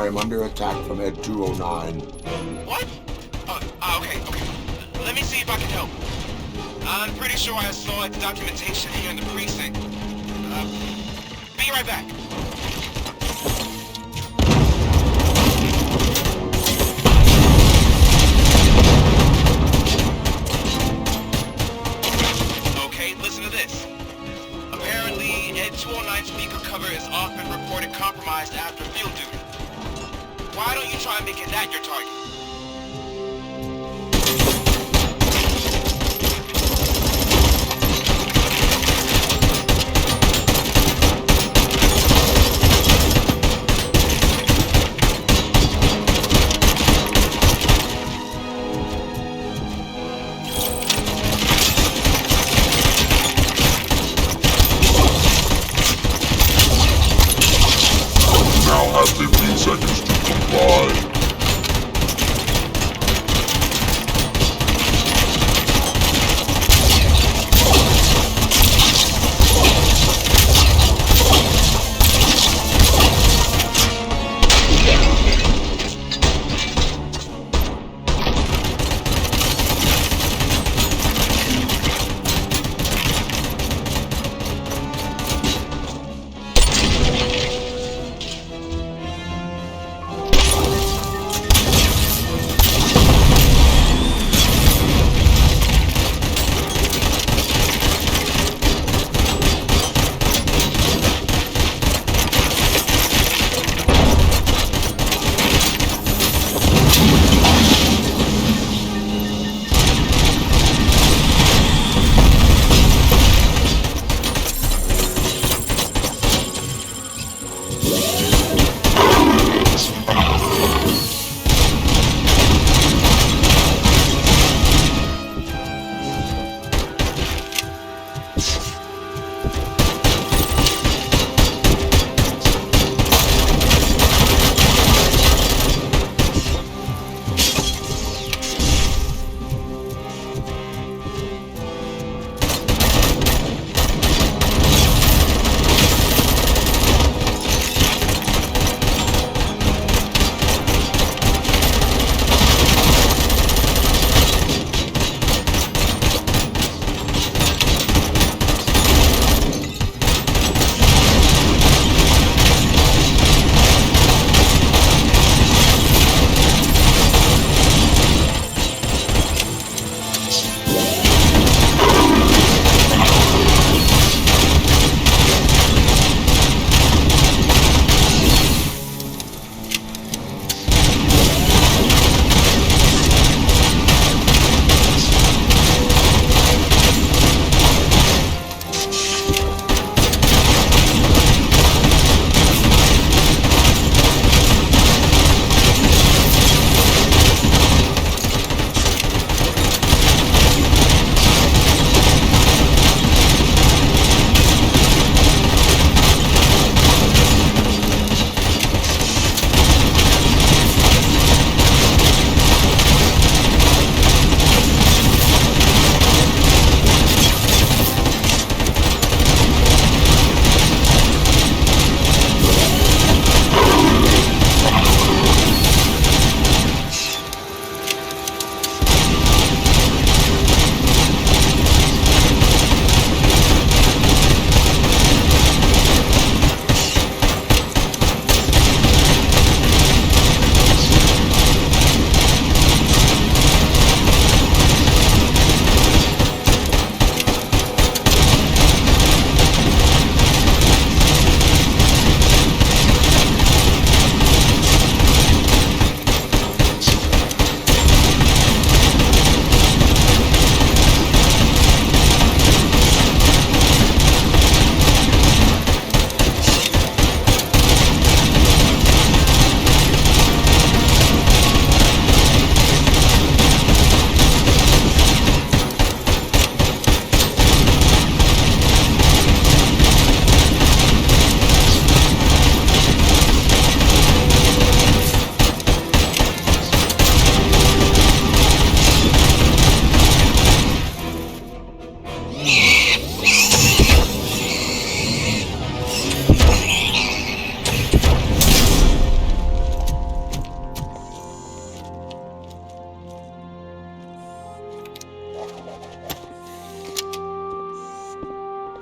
I am under attack from Ed 209. What? Okay. Let me see if I can help. I'm pretty sure I saw its documentation here in the precinct. Be right back. Okay, listen to this. Apparently, Ed 209 speaker cover is often reported compromised after field duty. Why don't you try making that your target? Now have 15 seconds to comply.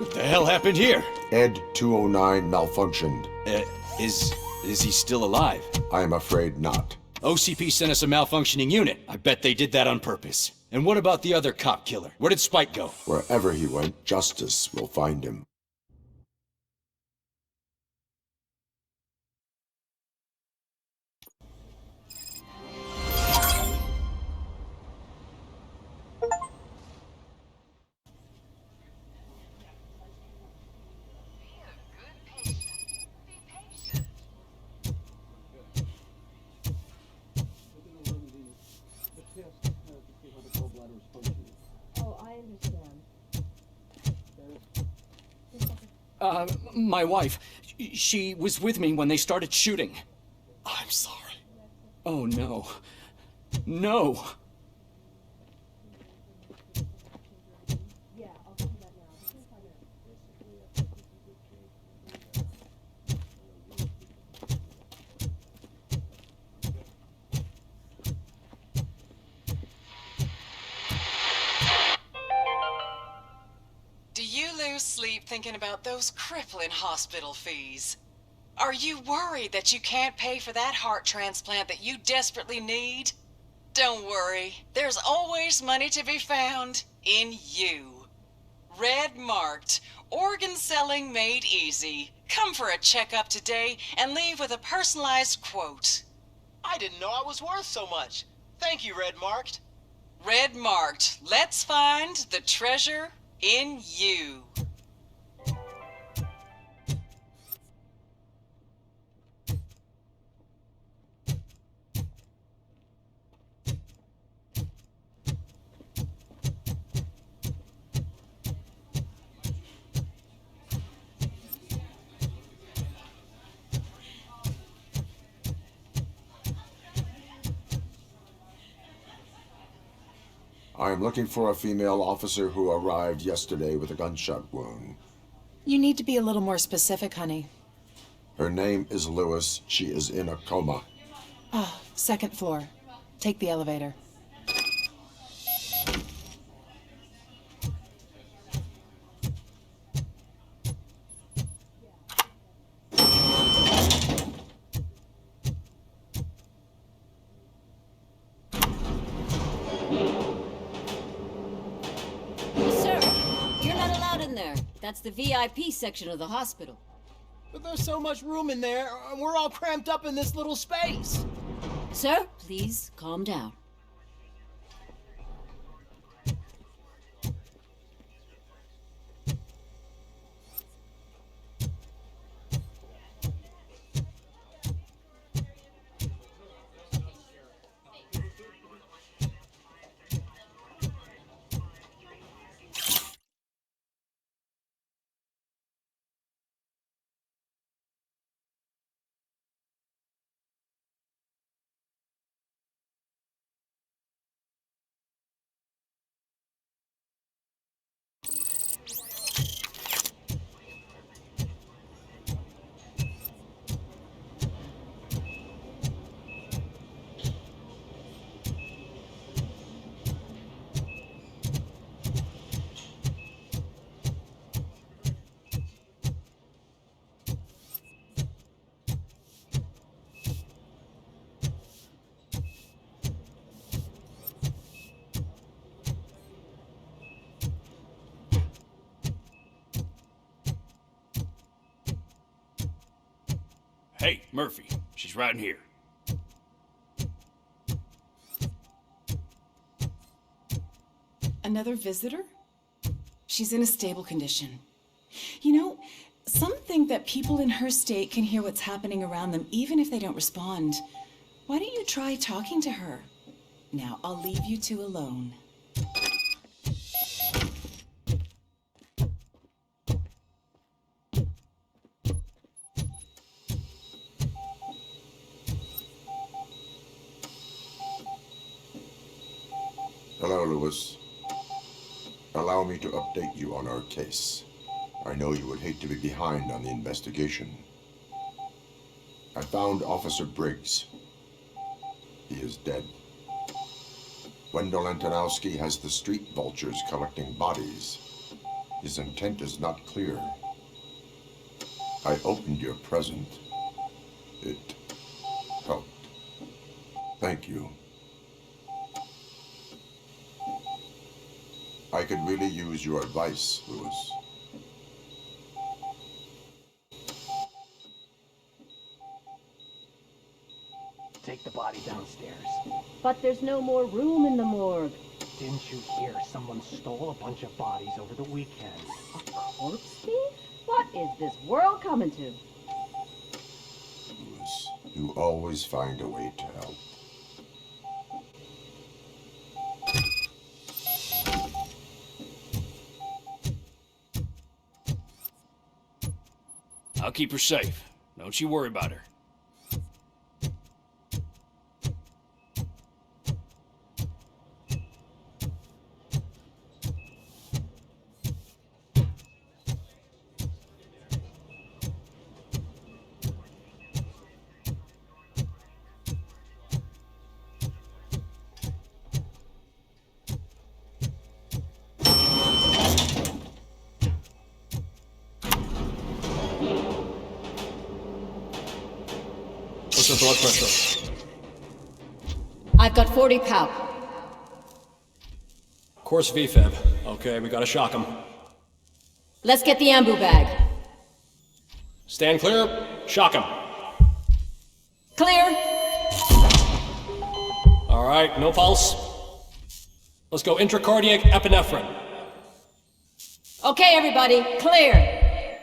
What the hell happened here? Ed 209 malfunctioned. Is he still alive? I am afraid not. OCP sent us a malfunctioning unit. I bet they did that on purpose. And what about the other cop killer? Where did Spike go? Wherever he went, justice will find him. My wife. She was with me when they started shooting. I'm sorry. Oh, no. No! Do you lose sleep thinking about those crippling hospital fees? Are you worried that you can't pay for that heart transplant that you desperately need? Don't worry, there's always money to be found in you. Red Marked, organ selling made easy. Come for a checkup today and leave with a personalized quote. I didn't know I was worth so much. Thank you, Red Marked. Red Marked, let's find the treasure in you. I am looking for a female officer who arrived yesterday with a gunshot wound. You need to be a little more specific, honey. Her name is Lewis. She is in a coma. Ah, second floor. Take the elevator. Sir, you're not allowed in there. That's the VIP section of the hospital. But there's so much room in there, and we're all cramped up in this little space. Sir, please calm down. Hey, Murphy. She's right in here. Another visitor? She's in a stable condition. You know, some think that people in her state can hear what's happening around them even if they don't respond. Why don't you try talking to her? Now, I'll leave you two alone. Hello, Lewis. Allow me to update you on our case. I know you would hate to be behind on the investigation. I found Officer Briggs. He is dead. Wendell Antonowski has the street vultures collecting bodies. His intent is not clear. I opened your present. It helped. Thank you. I could really use your advice, Louis. Take the body downstairs. But there's no more room in the morgue. Didn't you hear someone stole a bunch of bodies over the weekend? A corpse thief? What is this world coming to? Louis, you always find a way to help. I'll keep her safe. Don't you worry about her. What's the blood pressure? I've got 40 pow. Course VFib. Okay, we gotta shock him. Let's get the ambu bag. Stand clear. Shock him. Clear. All right, no pulse. Let's go intracardiac epinephrine. Okay, everybody, clear.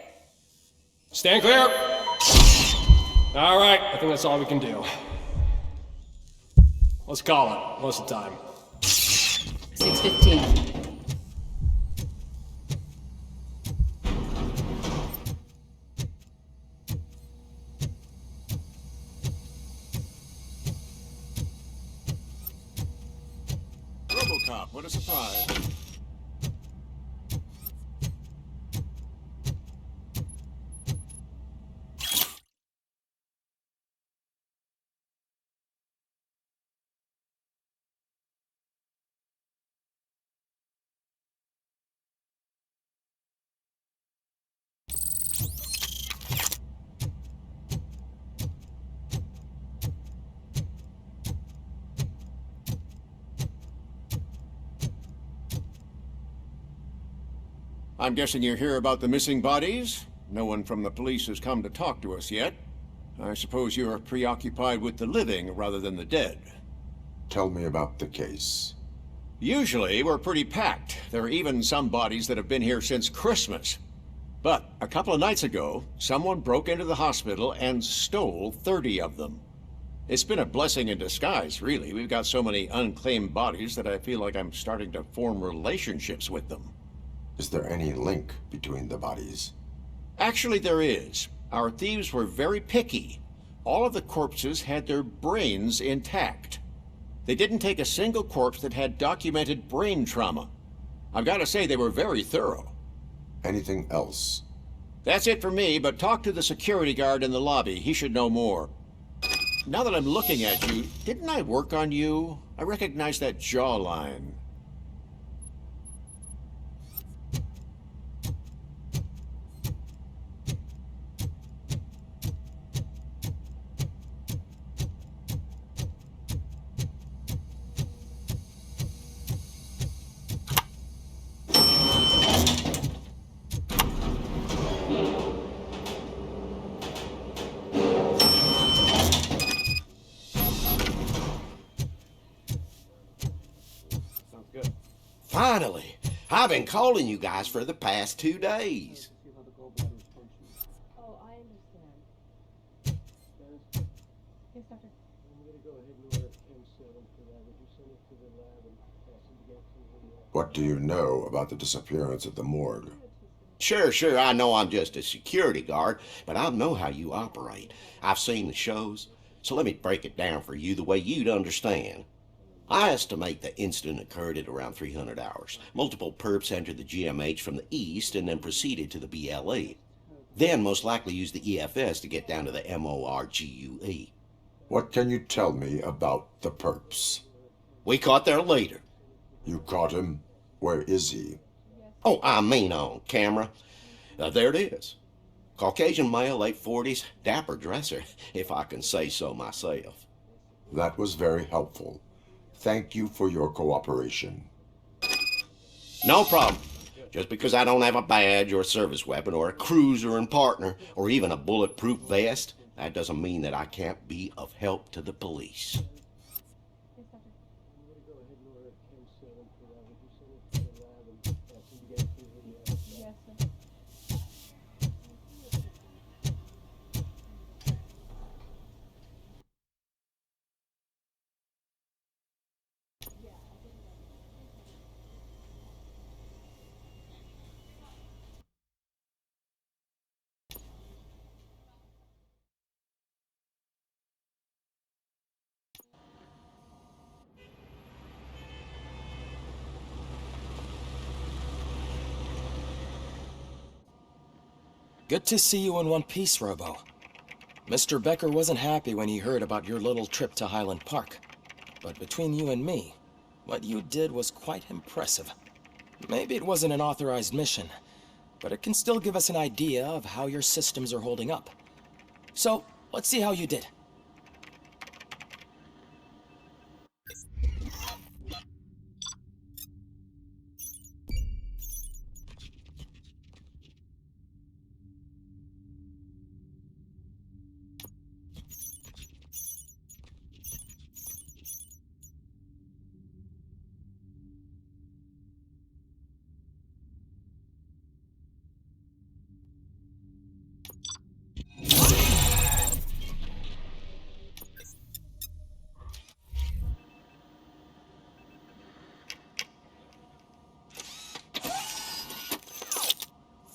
Stand clear. All right, I think that's all we can do. Let's call it. What's the time? 6:15. RoboCop, what a surprise. I'm guessing you're here about the missing bodies? No one from the police has come to talk to us yet. I suppose you're preoccupied with the living rather than the dead. Tell me about the case. Usually, we're pretty packed. There are even some bodies that have been here since Christmas. But a couple of nights ago, someone broke into the hospital and stole 30 of them. It's been a blessing in disguise, really. We've got so many unclaimed bodies that I feel like I'm starting to form relationships with them. Is there any link between the bodies? Actually, there is. Our thieves were very picky. All of the corpses had their brains intact. They didn't take a single corpse that had documented brain trauma. I've got to say they were very thorough. Anything else? That's it for me, but talk to the security guard in the lobby. He should know more. Now that I'm looking at you, didn't I work on you? I recognize that jawline. Finally! I've been calling you guys for the past 2 days. Oh, I understand. Yes, doctor. What do you know about the disappearance at the morgue? Sure, I know I'm just a security guard, but I know how you operate. I've seen the shows, so let me break it down for you the way you'd understand. I estimate the incident occurred at around 300 hours. Multiple perps entered the GMH from the east and then proceeded to the BLE. Then most likely used the EFS to get down to the MORGUE. What can you tell me about the perps? We caught their leader. You caught him? Where is he? Oh, I mean on camera. There it is. Caucasian male, late 40s, dapper dresser, if I can say so myself. That was very helpful. Thank you for your cooperation. No problem. Just because I don't have a badge or a service weapon or a cruiser and partner or even a bulletproof vest, that doesn't mean that I can't be of help to the police. Good to see you in one piece, Robo. Mr. Becker wasn't happy when he heard about your little trip to Highland Park. But between you and me, what you did was quite impressive. Maybe it wasn't an authorized mission, but it can still give us an idea of how your systems are holding up. So, let's see how you did.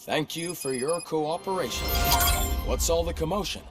Thank you for your cooperation. What's all the commotion?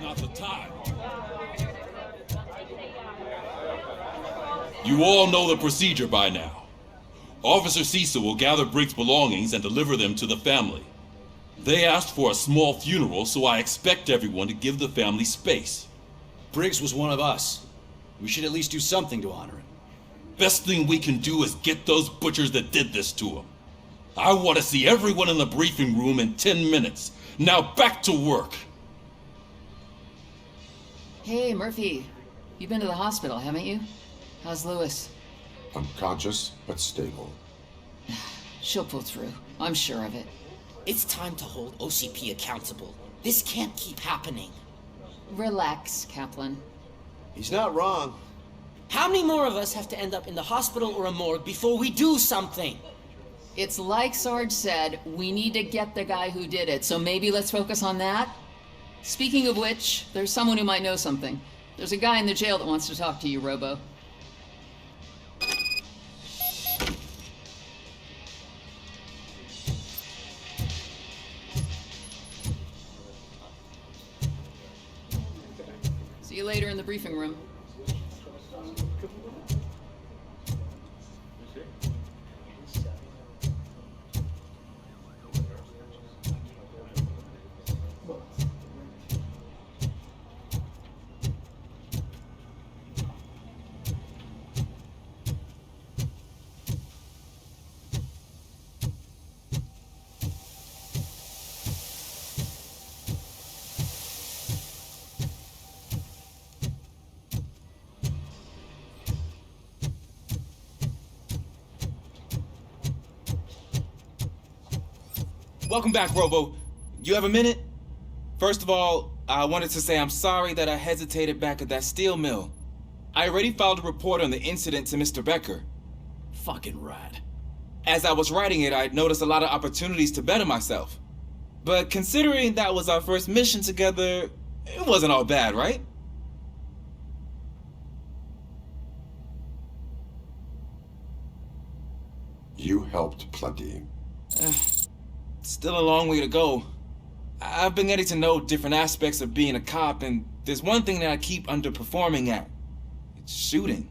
Not the time. You all know the procedure by now. Officer Cecil will gather Briggs' belongings and deliver them to the family. They asked for a small funeral, so I expect everyone to give the family space. Briggs was one of us. We should at least do something to honor him. Best thing we can do is get those butchers that did this to him. I want to see everyone in the briefing room in 10 minutes. Now back to work. Hey, Murphy. You've been to the hospital, haven't you? How's Lewis? Unconscious, but stable. She'll pull through. I'm sure of it. It's time to hold OCP accountable. This can't keep happening. Relax, Kaplan. He's not wrong. How many more of us have to end up in the hospital or a morgue before we do something? It's like Sarge said, we need to get the guy who did it, so maybe let's focus on that? Speaking of which, there's someone who might know something. There's a guy in the jail that wants to talk to you, Robo. See you later in the briefing room. Welcome back, Robo. You have a minute? First of all, I wanted to say I'm sorry that I hesitated back at that steel mill. I already filed a report on the incident to Mr. Becker. Fucking rat. As I was writing it, I'd noticed a lot of opportunities to better myself. But considering that was our first mission together, it wasn't all bad, right? You helped plenty. Still a long way to go. I've been getting to know different aspects of being a cop, and there's one thing that I keep underperforming at. It's shooting.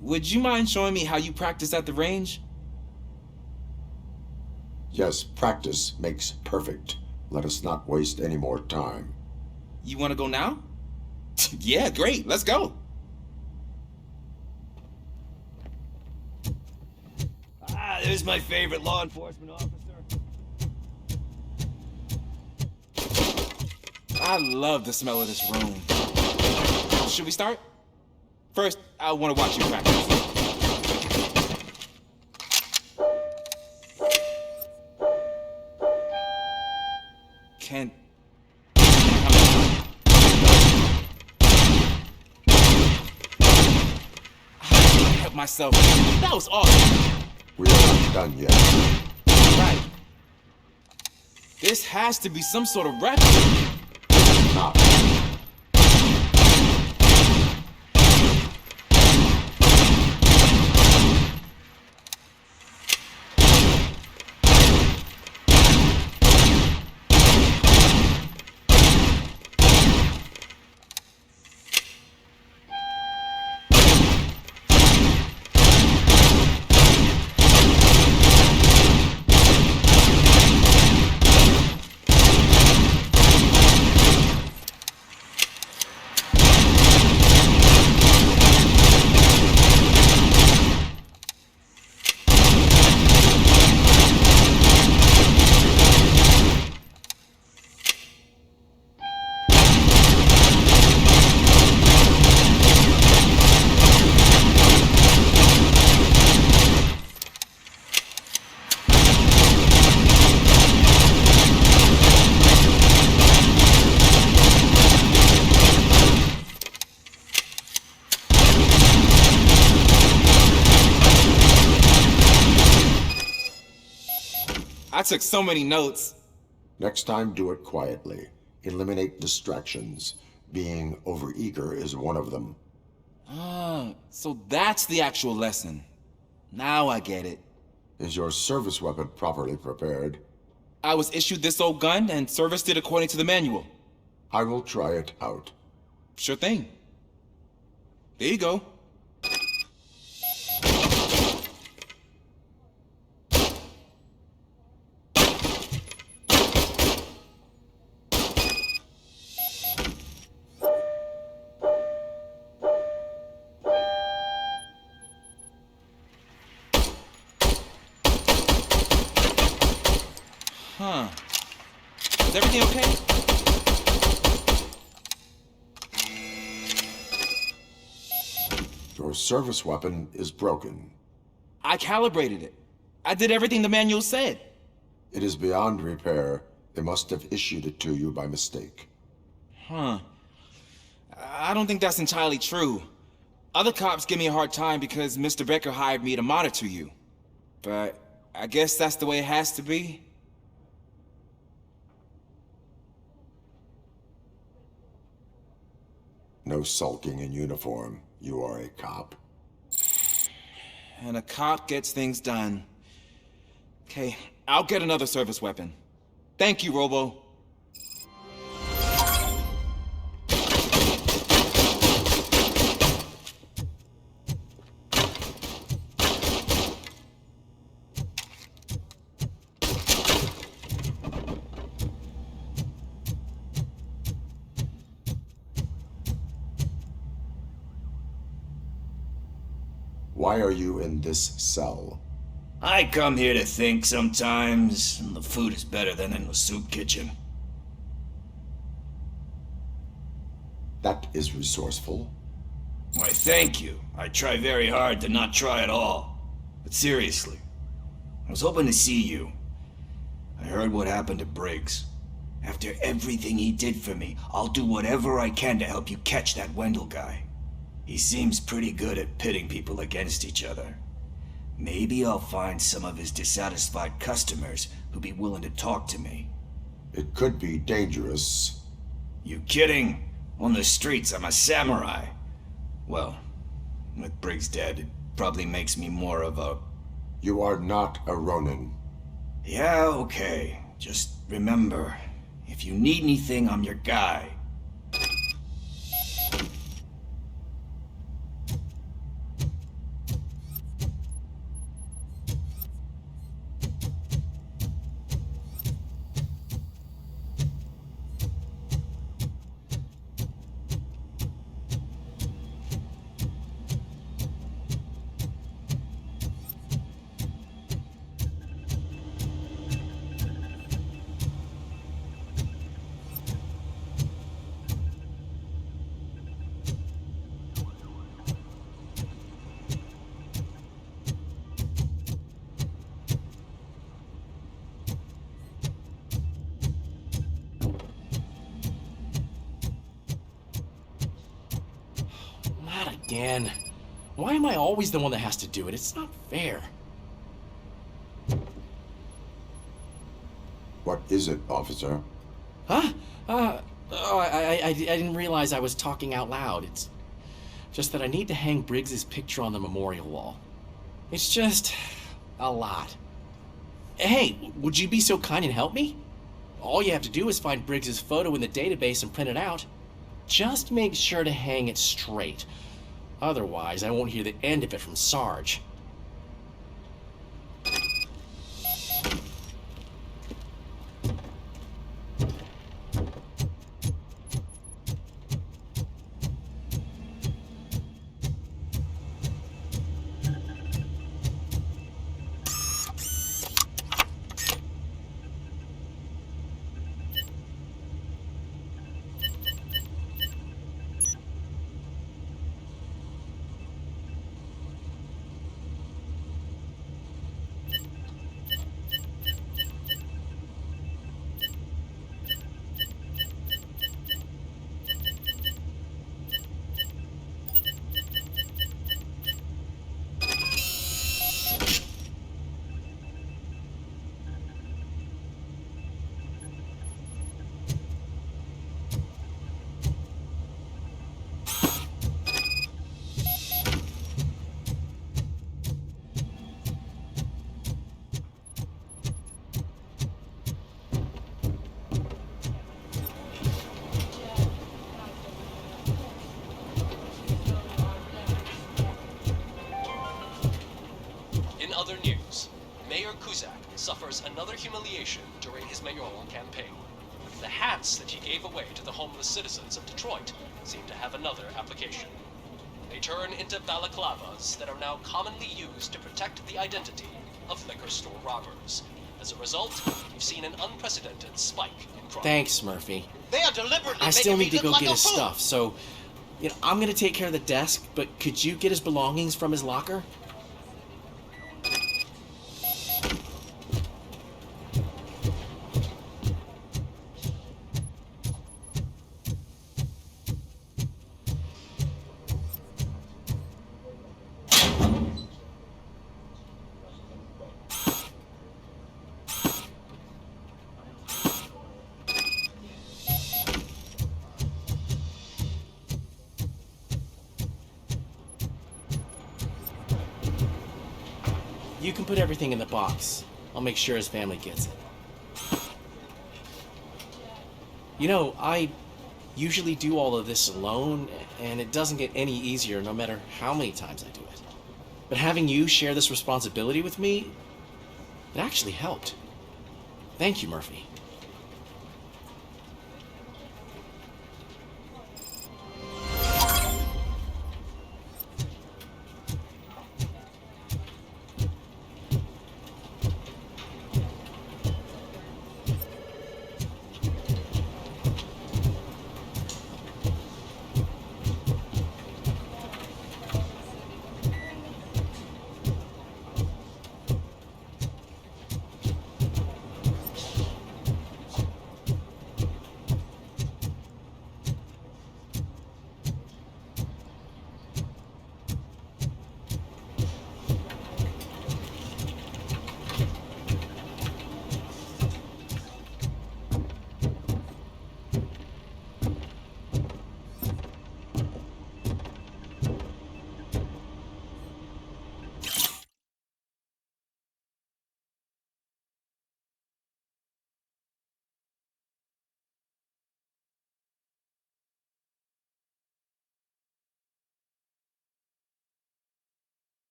Would you mind showing me how you practice at the range? Yes, practice makes perfect. Let us not waste any more time. You want to go now? Yeah, great. Let's go. There's my favorite law enforcement officer. I love the smell of this room. Should we start? First, I want to watch you practice. Can... I can't help myself. That was awesome. We're not done yet. Right. This has to be some sort of record. Not. I took so many notes. Next time, do it quietly. Eliminate distractions. Being overeager is one of them. Ah, so that's the actual lesson. Now I get it. Is your service weapon properly prepared? I was issued this old gun and serviced it according to the manual. I will try it out. Sure thing. There you go. Huh. Is everything okay? Your service weapon is broken. I calibrated it. I did everything the manual said. It is beyond repair. They must have issued it to you by mistake. Huh. I don't think that's entirely true. Other cops give me a hard time because Mr. Becker hired me to monitor you. But I guess that's the way it has to be. No sulking in uniform. You are a cop. And a cop gets things done. Okay, I'll get another service weapon. Thank you, Robo. Why are you in this cell? I come here to think sometimes, and the food is better than in the soup kitchen. That is resourceful. Why, thank you. I try very hard to not try at all. But seriously, I was hoping to see you. I heard what happened to Briggs. After everything he did for me, I'll do whatever I can to help you catch that Wendell guy. He seems pretty good at pitting people against each other. Maybe I'll find some of his dissatisfied customers who'd be willing to talk to me. It could be dangerous. You kidding? On the streets, I'm a samurai. Well, with Briggs dead, it probably makes me more of a... You are not a Ronin. Yeah, okay. Just remember, if you need anything, I'm your guy. Not again. Why am I always the one that has to do it? It's not fair. What is it, officer? Huh? I didn't realize I was talking out loud. It's just that I need to hang Briggs's picture on the memorial wall. It's just a lot. Hey, would you be so kind and help me? All you have to do is find Briggs's photo in the database and print it out. Just make sure to hang it straight. Otherwise, I won't hear the end of it from Sarge. Suffers another humiliation during his mayoral campaign. The hats that he gave away to the homeless citizens of Detroit seem to have another application. They turn into balaclavas that are now commonly used to protect the identity of liquor store robbers. As a result, we've seen an unprecedented spike in crime. Thanks, Murphy. They are deliberately I still need to go like get a his fool. stuff, so I'm gonna take care of the desk, but could you get his belongings from his locker? You can put everything in the box. I'll make sure his family gets it. You know, I usually do all of this alone, and it doesn't get any easier no matter how many times I do it. But having you share this responsibility with me, it actually helped. Thank you, Murphy.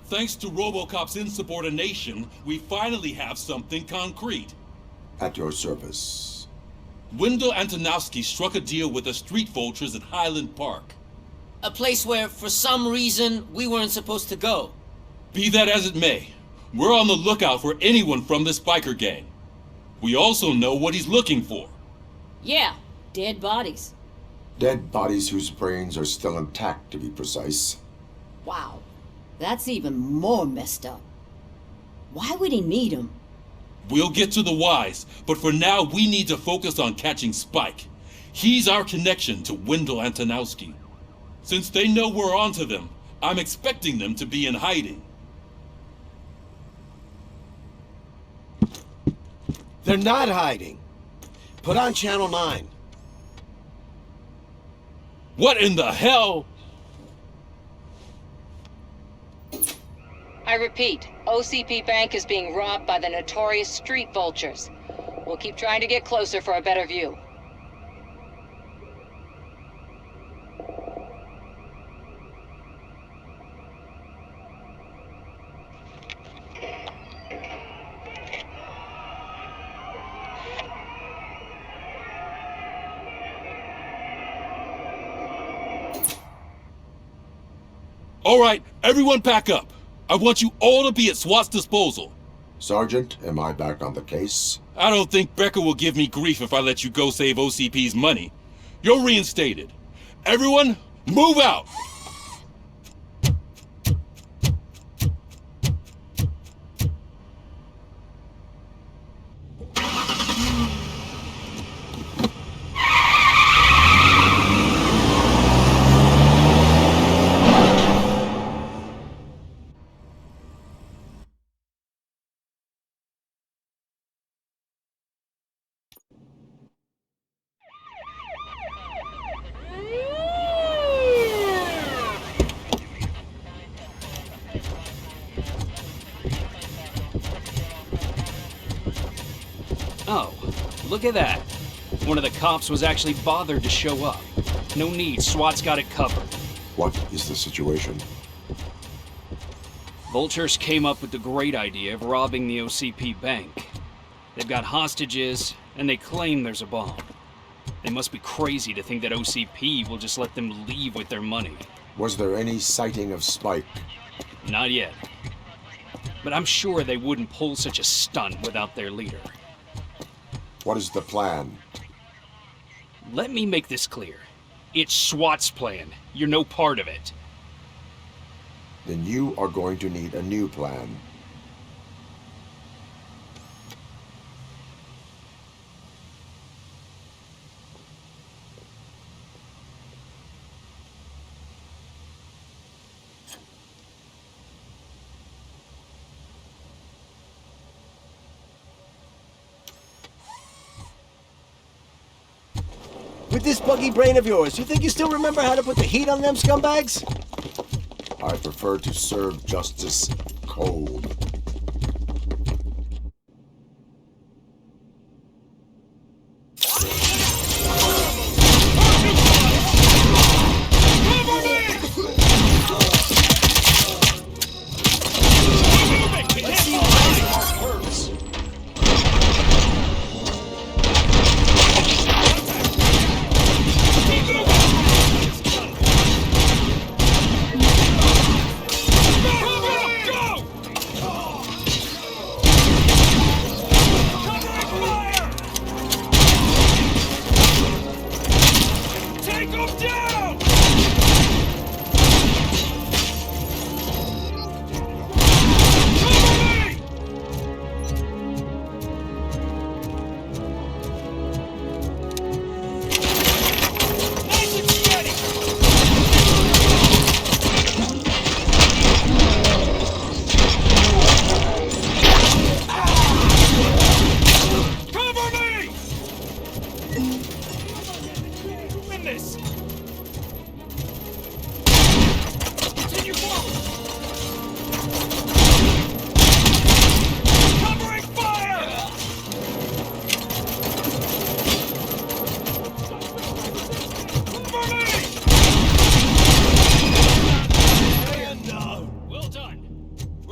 Thanks to RoboCop's insubordination, we finally have something concrete. At your service. Wendell Antonowski struck a deal with the street vultures at Highland Park. A place where, for some reason, we weren't supposed to go. Be that as it may, we're on the lookout for anyone from this biker gang. We also know what he's looking for. Yeah, dead bodies. Dead bodies whose brains are still intact, to be precise. Wow, that's even more messed up. Why would he need them? We'll get to the whys, but for now we need to focus on catching Spike. He's our connection to Wendell Antonowski. Since they know we're onto them, I'm expecting them to be in hiding. They're not hiding. Put on Channel 9. What in the hell? I repeat, OCP Bank is being robbed by the notorious street vultures. We'll keep trying to get closer for a better view. All right, everyone pack up. I want you all to be at SWAT's disposal. Sergeant, am I back on the case? I don't think Becker will give me grief if I let you go save OCP's money. You're reinstated. Everyone, move out! Oh, look at that. One of the cops was actually bothered to show up. No need, SWAT's got it covered. What is the situation? Vultures came up with the great idea of robbing the OCP bank. They've got hostages, and they claim there's a bomb. They must be crazy to think that OCP will just let them leave with their money. Was there any sighting of Spike? Not yet. but I'm sure they wouldn't pull such a stunt without their leader. What is the plan? Let me make this clear. It's SWAT's plan. You're no part of it. Then you are going to need a new plan. With this buggy brain of yours, you think you still remember how to put the heat on them scumbags? I prefer to serve justice cold.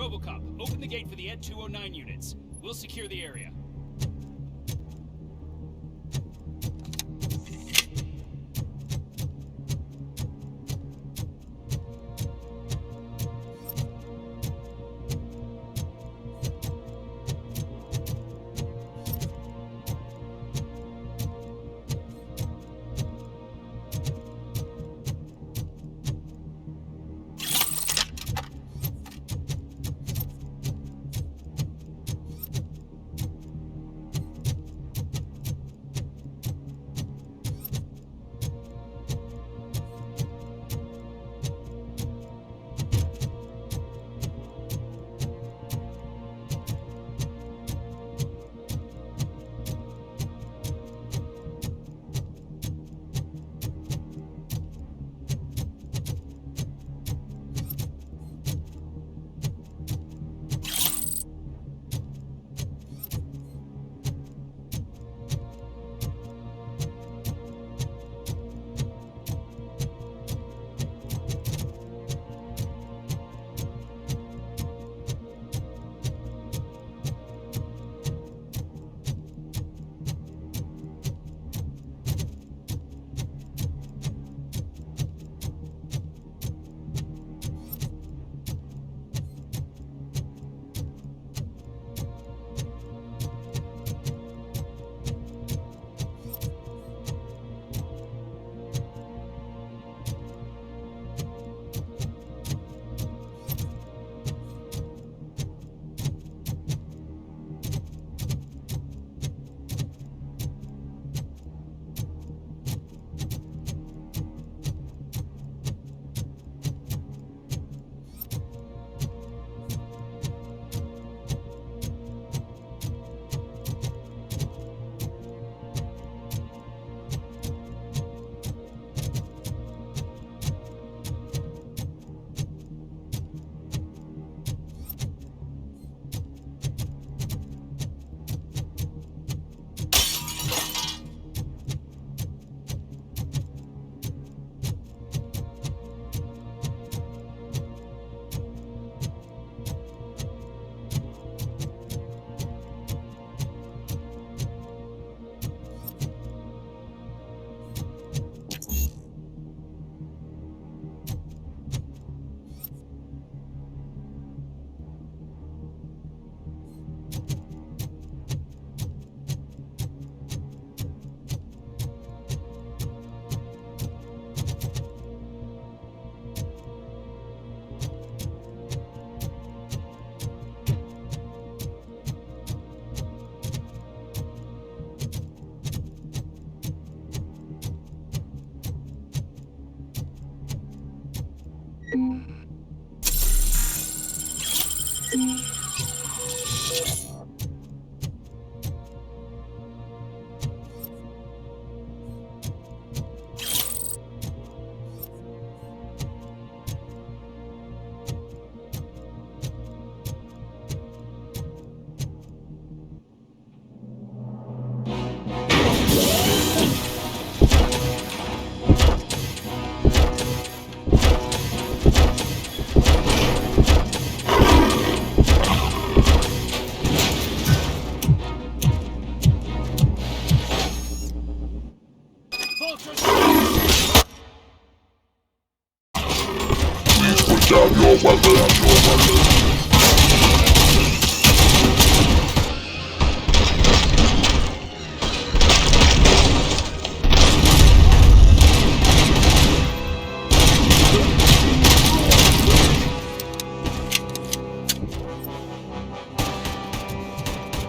RoboCop, open the gate for the Ed 209 units. We'll secure the area.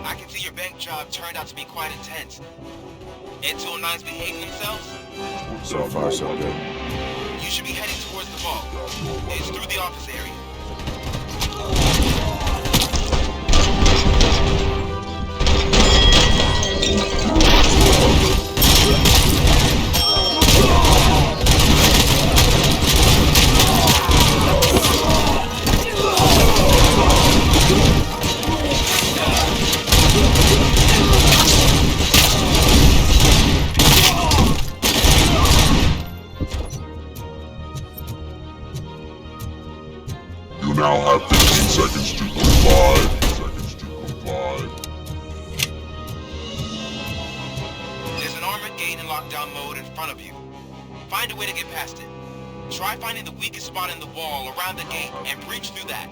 I can see your bank job turned out to be quite intense. And 209's behaving themselves? So far, so good. You should be heading towards the vault. It's through the office area. You now have 15 seconds to comply. There's an armored gate in lockdown mode in front of you. Find a way to get past it. Try finding the weakest spot in the wall around the gate and breach through that.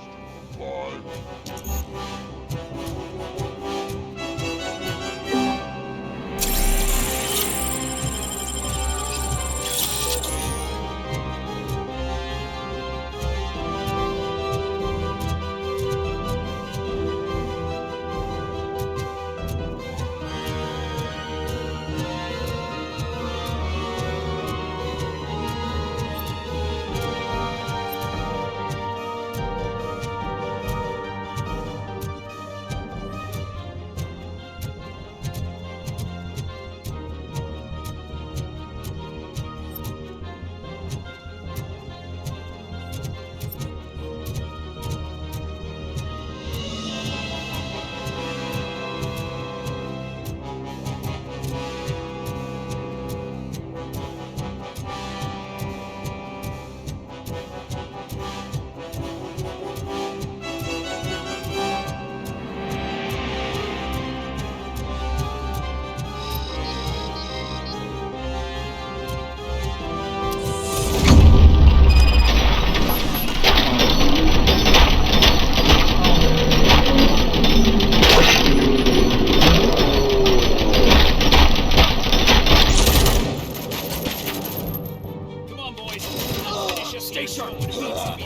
Stay sharp when it needs to be.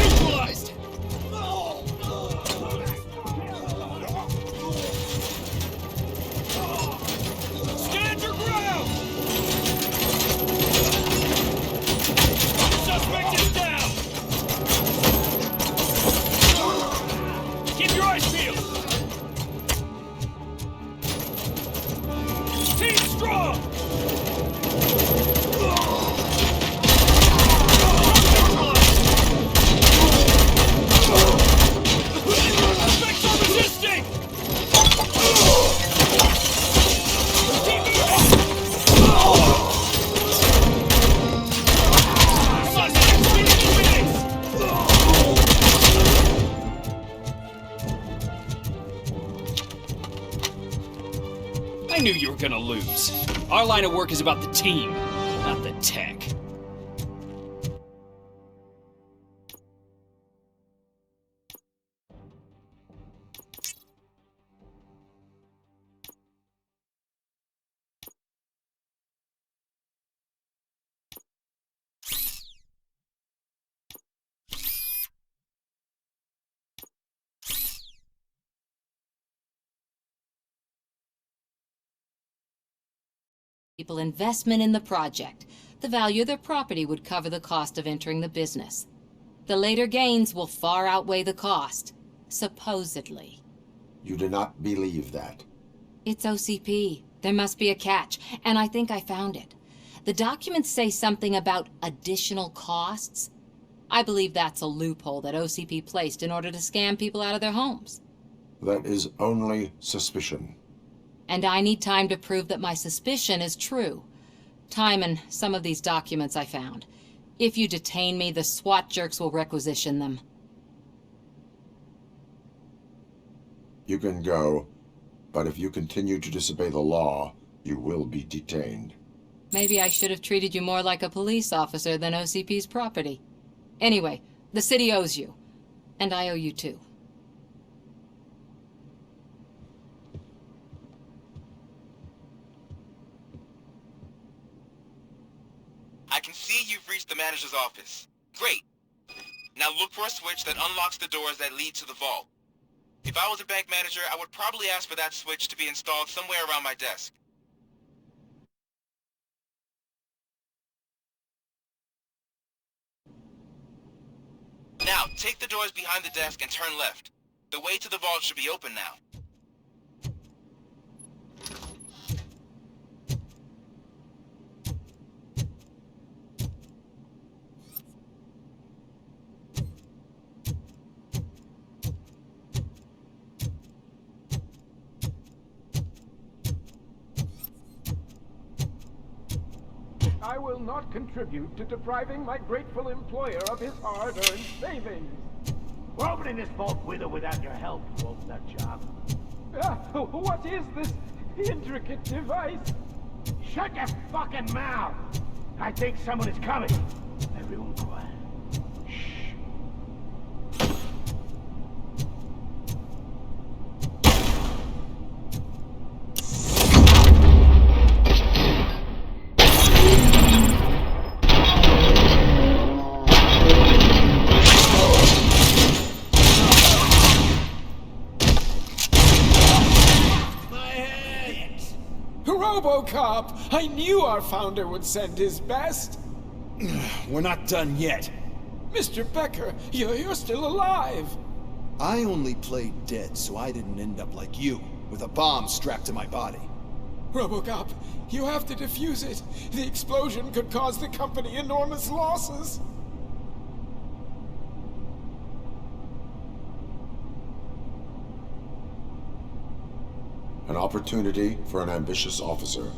Neutralized! Stand your ground! Suspect is down! Keep your eyes peeled! Team strong! I knew you were gonna lose. Our line of work is about the team, not the tech. People investment in the project. The value of their property would cover the cost of entering the business. The later gains will far outweigh the cost. Supposedly. You do not believe that. It's OCP. There must be a catch, and I think I found it. The documents say something about additional costs. I believe that's a loophole that OCP placed in order to scam people out of their homes. That is only suspicion. And I need time to prove that my suspicion is true. Time and some of these documents I found. If you detain me, the SWAT jerks will requisition them. You can go, but if you continue to disobey the law, you will be detained. Maybe I should have treated you more like a police officer than OCP's property. Anyway, the city owes you. And I owe you too. I can see you've reached the manager's office. Great. Now look for a switch that unlocks the doors that lead to the vault. If I was a bank manager, I would probably ask for that switch to be installed somewhere around my desk. Now, take the doors behind the desk and turn left. The way to the vault should be open now. I will not contribute to depriving my grateful employer of his hard-earned savings. We're opening this vault with or without your help, you old nut job. What is this intricate device? Shut your fucking mouth! I think someone is coming. Everyone quiet. RoboCop! I knew our founder would send his best! We're not done yet. Mr. Becker, you're still alive! I only played dead so I didn't end up like you, with a bomb strapped to my body. RoboCop, you have to defuse it. The explosion could cause the company enormous losses. An opportunity for an ambitious officer.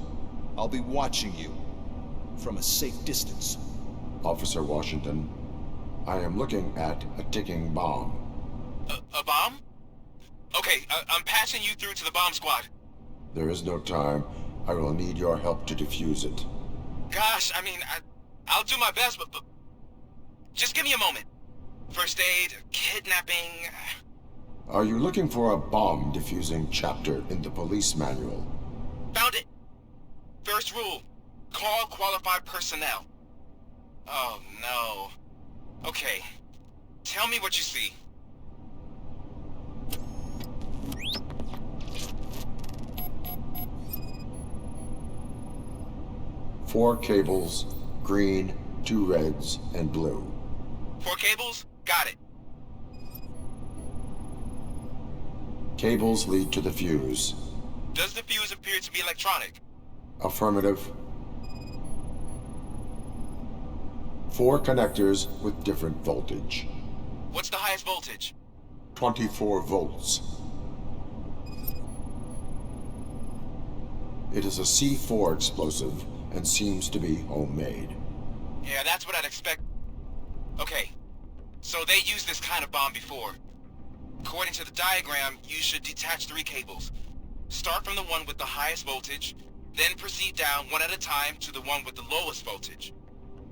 I'll be watching you from a safe distance. Officer Washington, I am looking at a ticking bomb. A bomb? Okay, I'm passing you through to the bomb squad. There is no time. I will need your help to defuse it. Gosh, I mean, I'll do my best, but just give me a moment. First aid, kidnapping... Are you looking for a bomb defusing chapter in the police manual? Found it. First rule, call qualified personnel. Oh no. Okay, tell me what you see. Four cables, green, 2 reds, and blue. 4 cables? Got it. Cables lead to the fuse. Does the fuse appear to be electronic? Affirmative. 4 connectors with different voltage. What's the highest voltage? 24 volts. It is a C4 explosive and seems to be homemade. Yeah, that's what I'd expect. Okay, so they used this kind of bomb before. According to the diagram, you should detach 3 cables. Start from the one with the highest voltage, then proceed down one at a time to the one with the lowest voltage.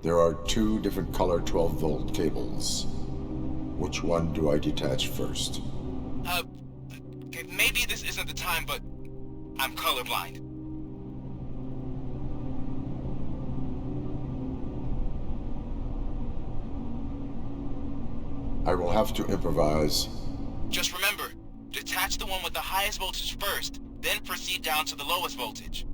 There are 2 different color 12-volt cables. Which one do I detach first? Okay, maybe this isn't the time, but I'm colorblind. I will have to improvise. Just remember, detach the one with the highest voltage first, then proceed down to the lowest voltage.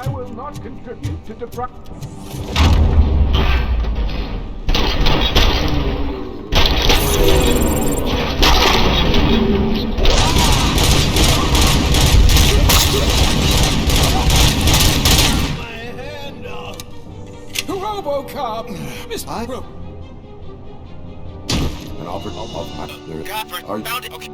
I will not contribute to RoboCop! And Albert, Found it. Okay.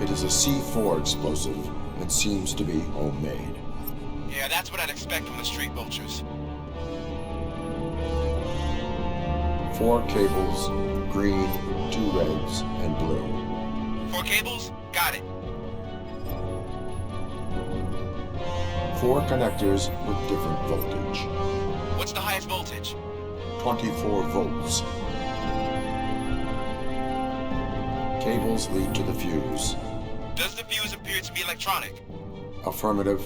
It is a C4 explosive and seems to be homemade. Yeah, that's what I'd expect from the street vultures. 4 cables, green, 2 reds, and blue. 4 cables? Got it. 4 connectors with different voltage. What's the highest voltage? 24 volts. Cables lead to the fuse. Does the fuse appear to be electronic? Affirmative.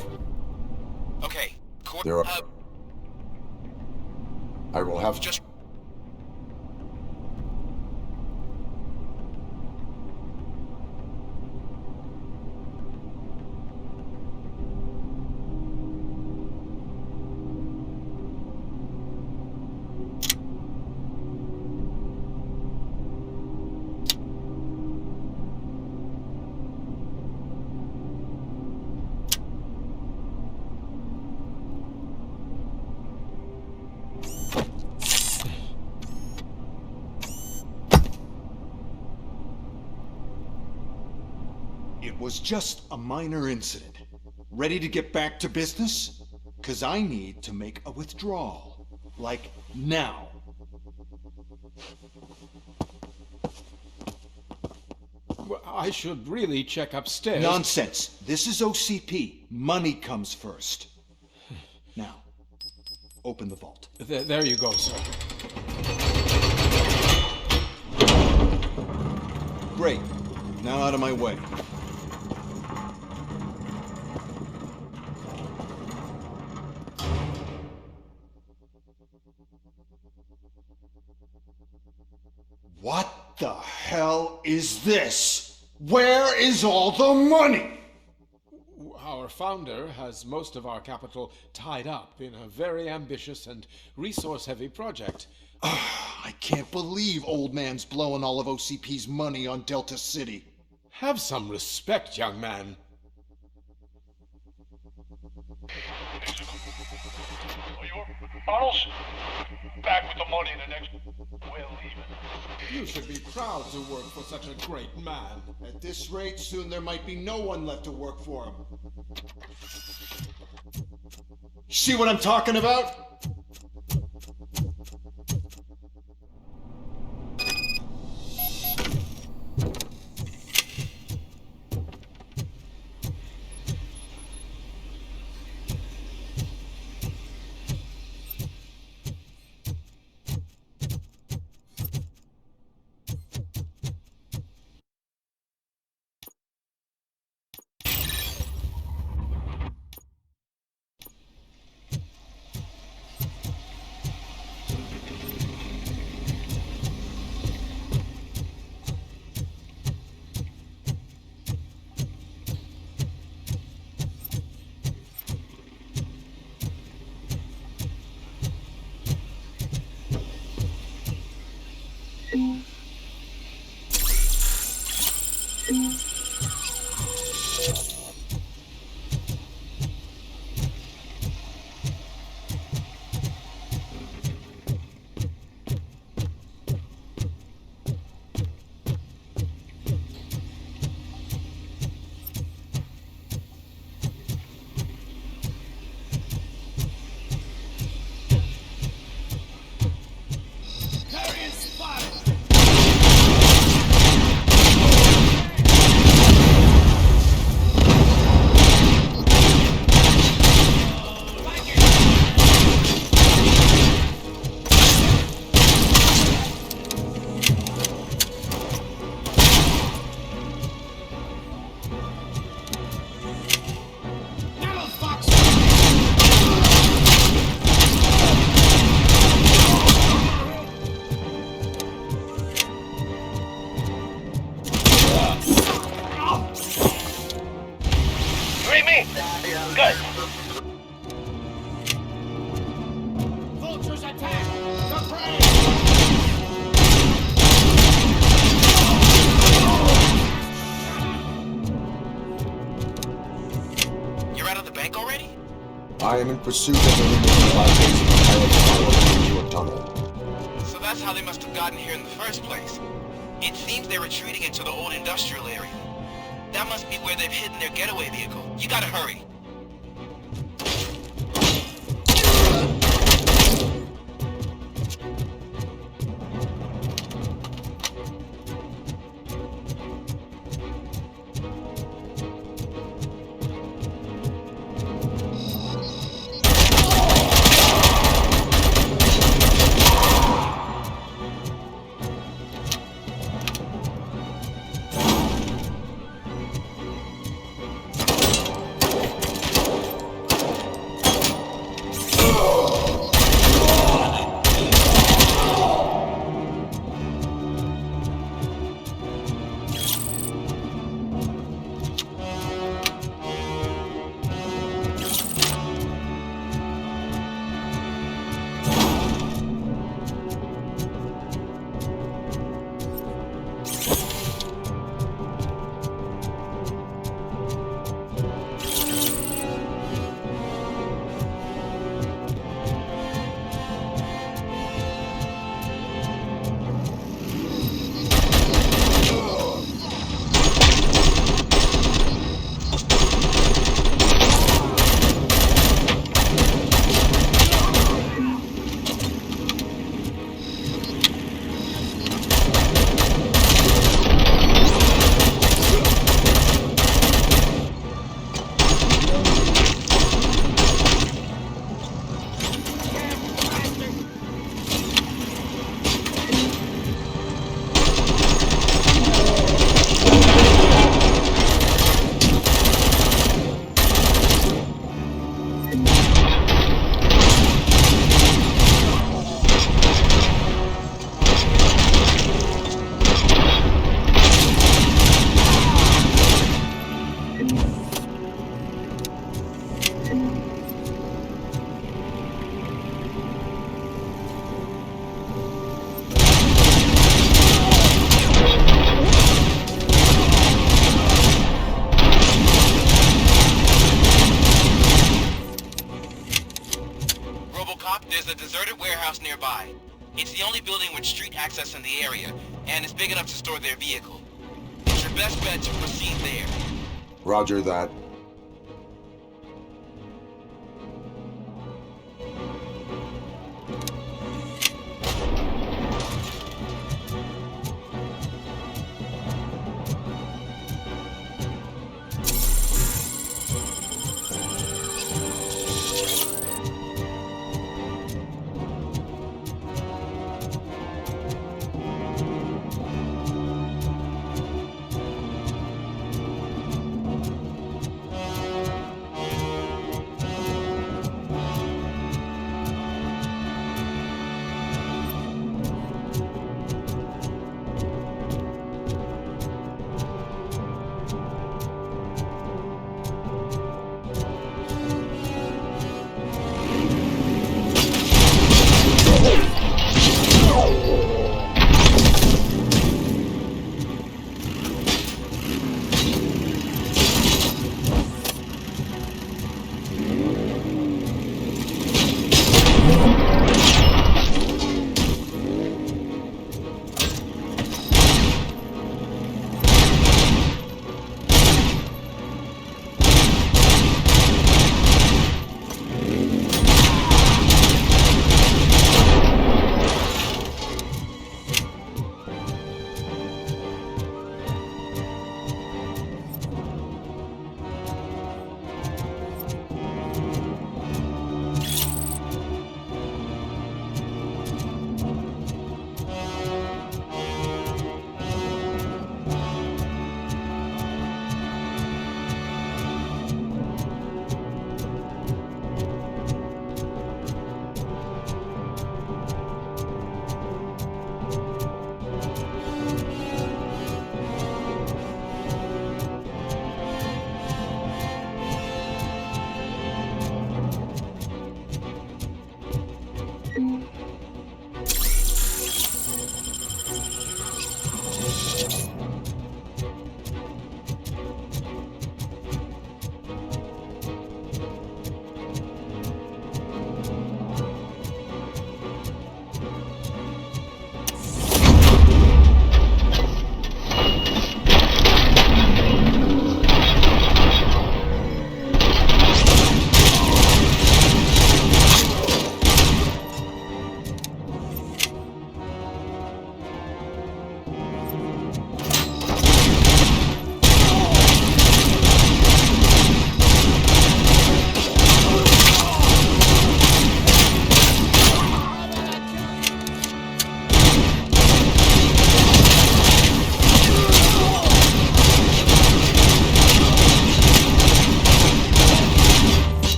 Okay. There are... I will have... Just... It was just a minor incident. Ready to get back to business? 'Cause I need to make a withdrawal. Like, now. Well, I should really check upstairs. Nonsense. This is OCP. Money comes first. Now, open the vault. There you go, sir. Great. Now out of my way. What the hell is this? Where is all the money? Our founder has most of our capital tied up in a very ambitious and resource-heavy project. I can't believe old man's blowing all of OCP's money on Delta City. Have some respect, young man. Bottles? Back with the money in the next... We're leaving. You should be proud to work for such a great man. At this rate, soon there might be no one left to work for him. See what I'm talking about? You're out of the bank already? I am in pursuit of the remaining 5 days of the pilot following into a tunnel. So that's how they must have gotten here in the first place. It seems they're retreating into the old industrial area. That must be where they've hidden their getaway vehicle. You gotta hurry. RoboCop, there's a deserted warehouse nearby. It's the only building with street access in the area, and it's big enough to store their vehicle. It's your best bet to proceed there. Roger that.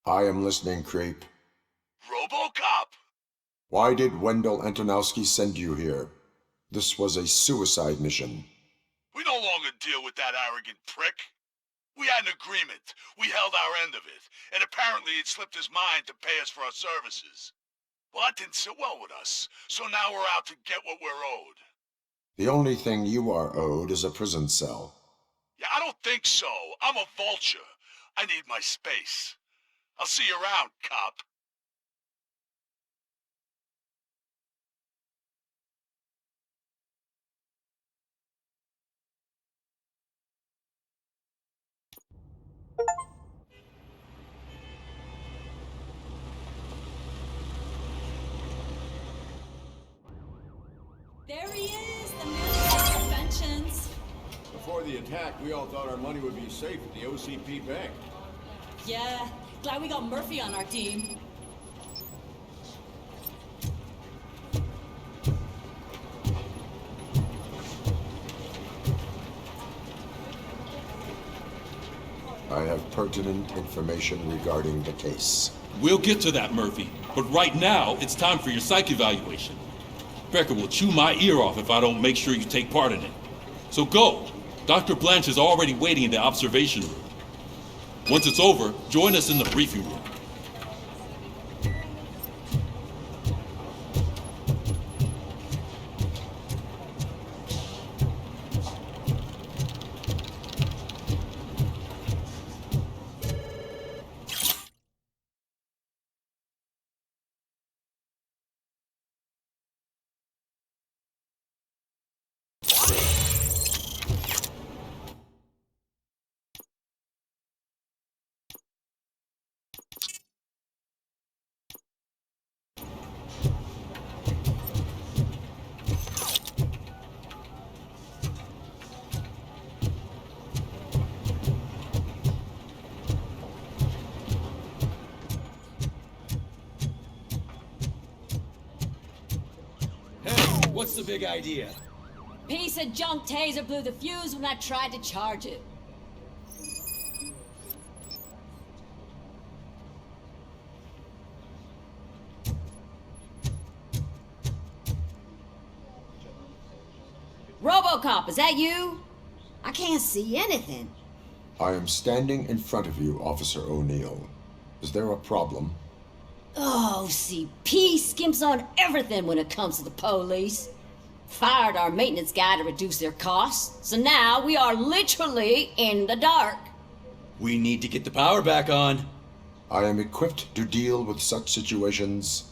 I am listening, creep. RoboCop! Why did Wendell Antonowski send you here? This was a suicide mission. We no longer deal with that arrogant prick. We had an agreement. We held our end of it, and apparently it slipped his mind to pay us for our services. Well, that didn't sit well with us, so now we're out to get what we're owed. The only thing you are owed is a prison cell. Yeah, I don't think so. I'm a vulture. I need my space. I'll see you around, cop. There he is, the man of conventions. Before the attack, we all thought our money would be safe at the OCP bank. Yeah, glad we got Murphy on our team. I have pertinent information regarding the case. We'll get to that, Murphy. But right now, it's time for your psych evaluation. Becker will chew my ear off if I don't make sure you take part in it. So go. Dr. Blanche is already waiting in the observation room. Once it's over, join us in the briefing room. What's the big idea? Piece of junk taser blew the fuse when I tried to charge it. RoboCop, is that you? I can't see anything. I am standing in front of you, Officer O'Neill. Is there a problem? Oh, CP skimps on everything when it comes to the police. Fired our maintenance guy to reduce their costs, so now we are literally in the dark. We need to get the power back on. I am equipped to deal with such situations.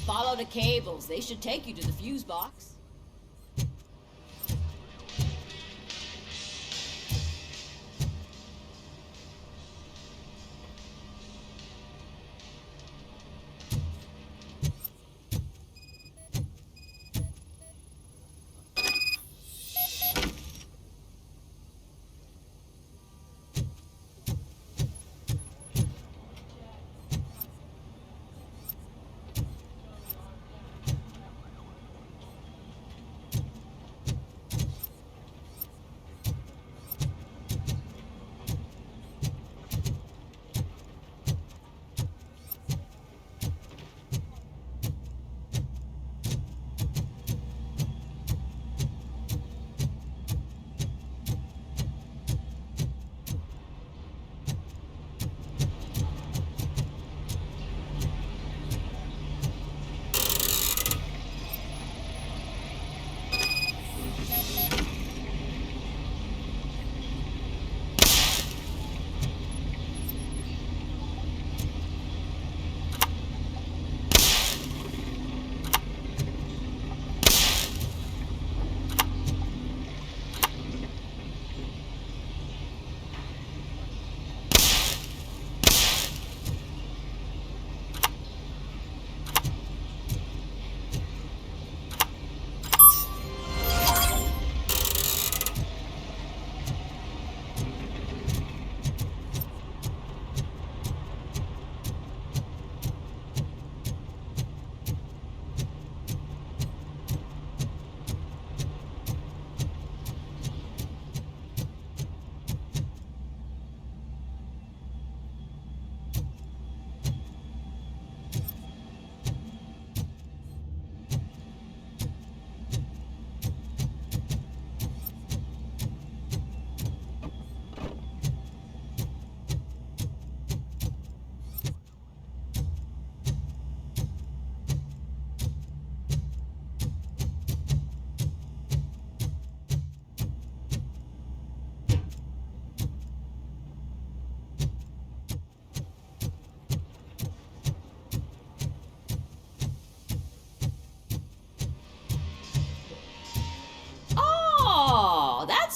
Follow the cables. They should take you to the fuse box.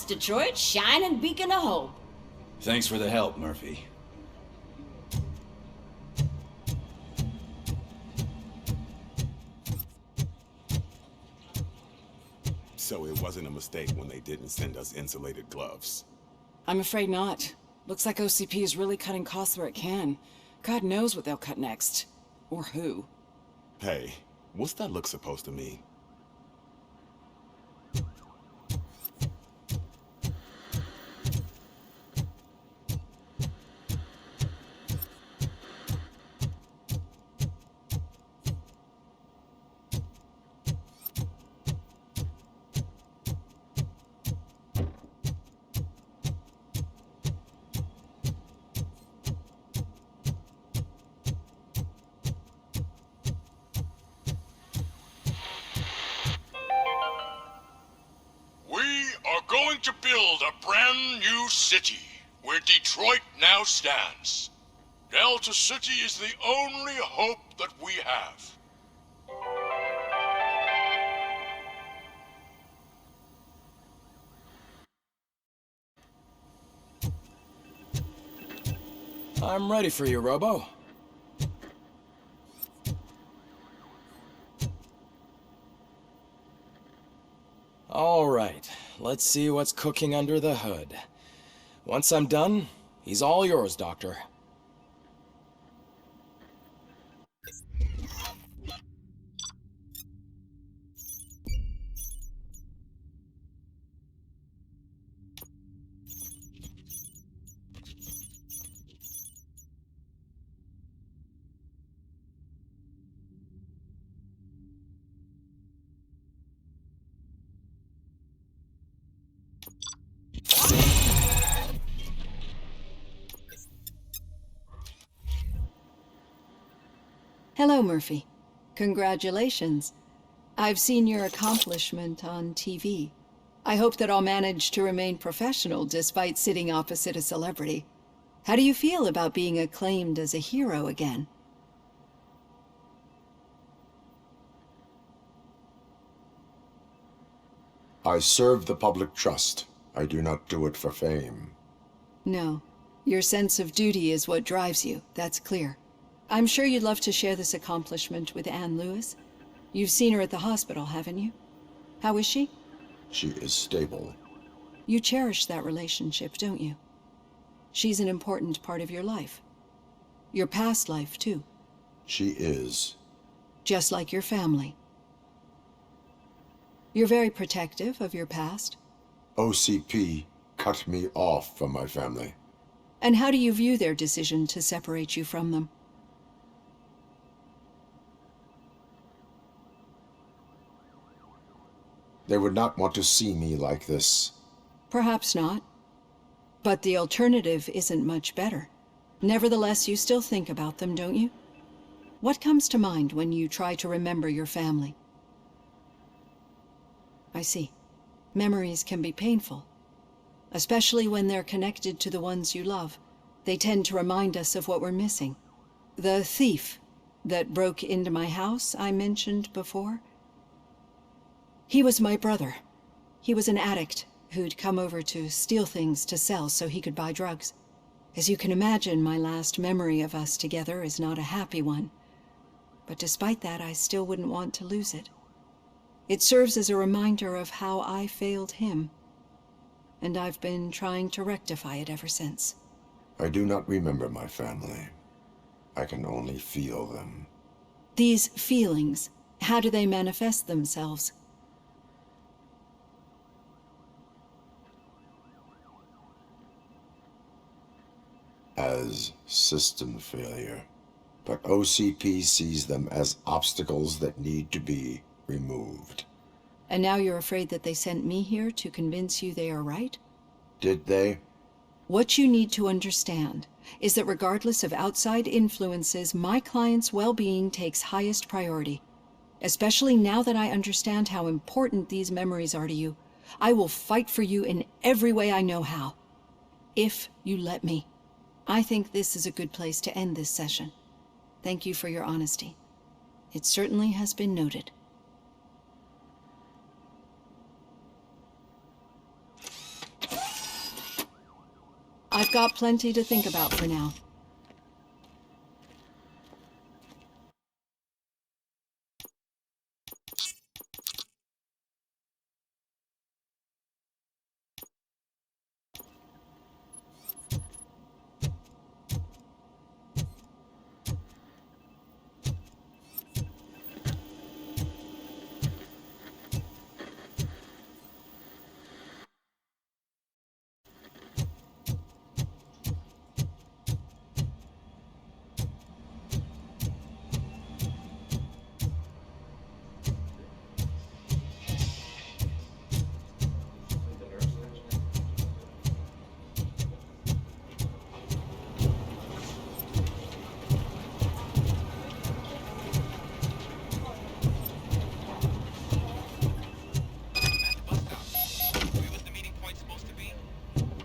Detroit's shining beacon of hope. Thanks for the help, Murphy. So it wasn't a mistake when they didn't send us insulated gloves. I'm afraid not. Looks like OCP is really cutting costs where it can. God knows what they'll cut next. Or who. Hey, what's that look supposed to mean? Going to build a brand new city where Detroit now stands. Delta City is the only hope that we have. I'm ready for you, Robo. All right, let's see what's cooking under the hood. Once I'm done, he's all yours, Doctor. Hello, Murphy. Congratulations. I've seen your accomplishment on TV. I hope that I'll manage to remain professional despite sitting opposite a celebrity. How do you feel about being acclaimed as a hero again? I serve the public trust. I do not do it for fame. No. Your sense of duty is what drives you, that's clear. I'm sure you'd love to share this accomplishment with Anne Lewis. You've seen her at the hospital, haven't you? How is she? She is stable. You cherish that relationship, don't you? She's an important part of your life. Your past life, too. She is. Just like your family. You're very protective of your past. OCP cut me off from my family. And how do you view their decision to separate you from them? They would not want to see me like this. Perhaps not. But the alternative isn't much better. Nevertheless, you still think about them, don't you? What comes to mind when you try to remember your family? I see. Memories can be painful, especially when they're connected to the ones you love. They tend to remind us of what we're missing. The thief that broke into my house I mentioned before, he was my brother. He was an addict who'd come over to steal things to sell so he could buy drugs. As you can imagine, my last memory of us together is not a happy one. But despite that, I still wouldn't want to lose it. It serves as a reminder of how I failed him. And I've been trying to rectify it ever since. I do not remember my family. I can only feel them. These feelings, how do they manifest themselves? As system failure. But OCP sees them as obstacles that need to be removed. And now you're afraid that they sent me here to convince you they are right? Did they? What you need to understand is that regardless of outside influences, my client's well-being takes highest priority. Especially now that I understand how important these memories are to you. I will fight for you in every way I know how. If you let me. I think this is a good place to end this session. Thank you for your honesty. It certainly has been noted. I've got plenty to think about for now.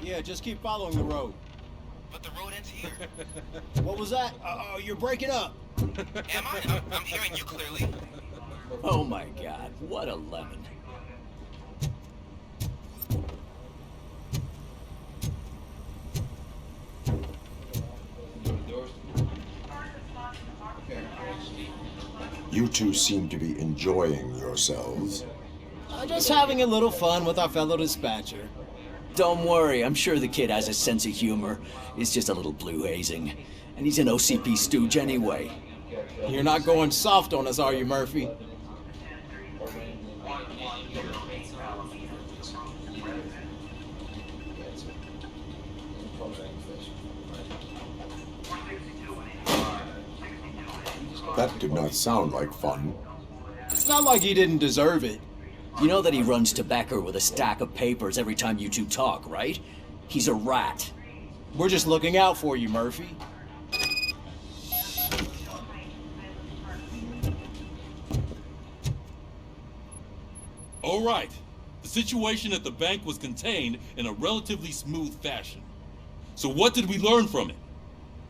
Yeah, just keep following the road. But the road ends here. What was that? You're breaking up. Am I? I'm hearing you clearly. Oh my god, what a lemon. You two seem to be enjoying yourselves. Just having a little fun with our fellow dispatcher. Don't worry, I'm sure the kid has a sense of humor. It's just a little blue hazing. And he's an OCP stooge anyway. You're not going soft on us, are you, Murphy? That did not sound like fun. It's not like he didn't deserve it. You know that he runs to Becker with a stack of papers every time you two talk, right? He's a rat. We're just looking out for you, Murphy. All right. The situation at the bank was contained in a relatively smooth fashion. So what did we learn from it?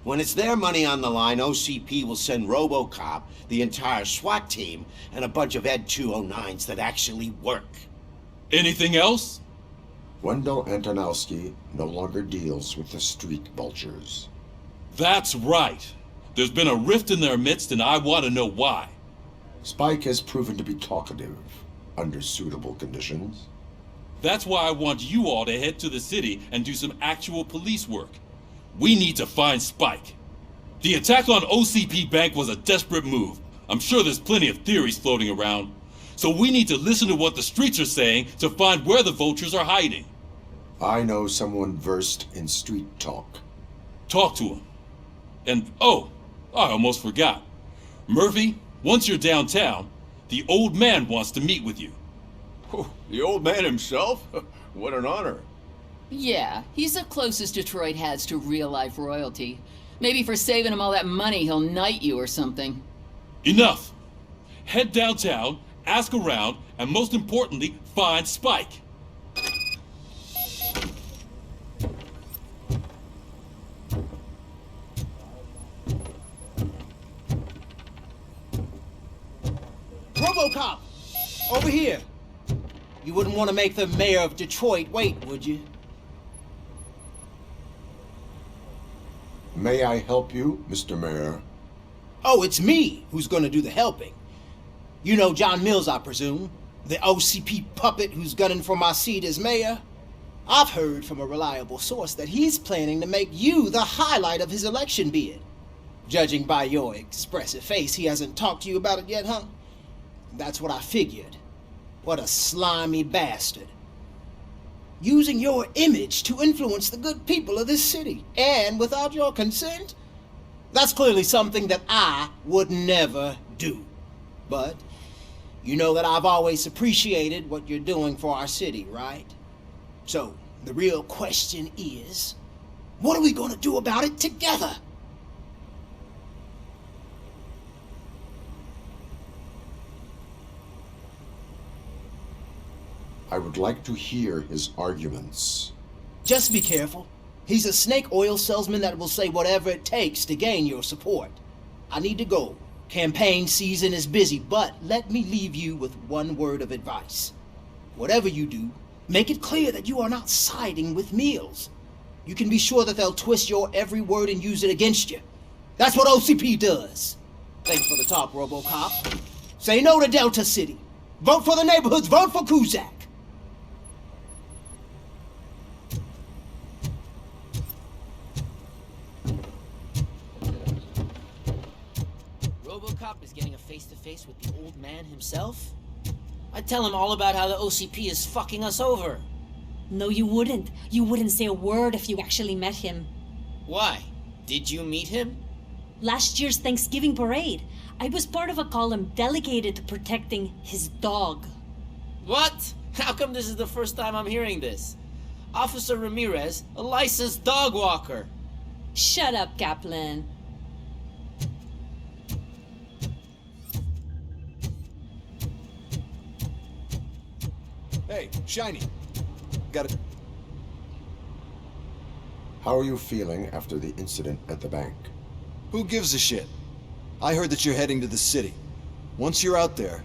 When it's their money on the line, OCP will send RoboCop, the entire SWAT team, and a bunch of Ed 209s that actually work. Anything else? Wendell Antonowski no longer deals with the street vultures. That's right. There's been a rift in their midst, and I want to know why. Spike has proven to be talkative, under suitable conditions. That's why I want you all to head to the city and do some actual police work. We need to find Spike. The attack on OCP Bank was a desperate move. I'm sure there's plenty of theories floating around. So we need to listen to what the streets are saying to find where the vultures are hiding. I know someone versed in street talk. Talk to him. And, oh, I almost forgot. Murphy, once you're downtown, the old man wants to meet with you. Oh, the old man himself? What an honor. Yeah, he's the closest Detroit has to real-life royalty. Maybe for saving him all that money, he'll knight you or something. Enough! Head downtown, ask around, and most importantly, find Spike. RoboCop! Over here! You wouldn't want to make the mayor of Detroit wait, would you? May I help you, Mr. Mayor? Oh, it's me who's gonna do the helping. You know John Mills, I presume? The OCP puppet who's gunning for my seat as mayor? I've heard from a reliable source that he's planning to make you the highlight of his election bid. Judging by your expressive face, he hasn't talked to you about it yet, huh? That's what I figured. What a slimy bastard. Using your image to influence the good people of this city, and without your consent? That's clearly something that I would never do. But you know that I've always appreciated what you're doing for our city, right? So, the real question is, what are we gonna do about it together? I would like to hear his arguments. Just be careful. He's a snake oil salesman that will say whatever it takes to gain your support. I need to go. Campaign season is busy, but let me leave you with one word of advice. Whatever you do, make it clear that you are not siding with Mills. you can be sure that they'll twist your every word and use it against you. That's what OCP does. Thanks for the talk, RoboCop. Say no to Delta City. Vote for the neighborhoods. Vote for Kuzak. RoboCop is getting a face-to-face with the old man himself? I'd tell him all about how the OCP is fucking us over. No, you wouldn't. You wouldn't say a word if you actually met him. Why? Did you meet him? Last year's Thanksgiving parade, I was part of a column delegated to protecting his dog. What? How come this is the first time I'm hearing this? Officer Ramirez, a licensed dog walker. Shut up, Kaplan. Hey, Shiny. Got it. How are you feeling after the incident at the bank? Who gives a shit? I heard that you're heading to the city. Once you're out there,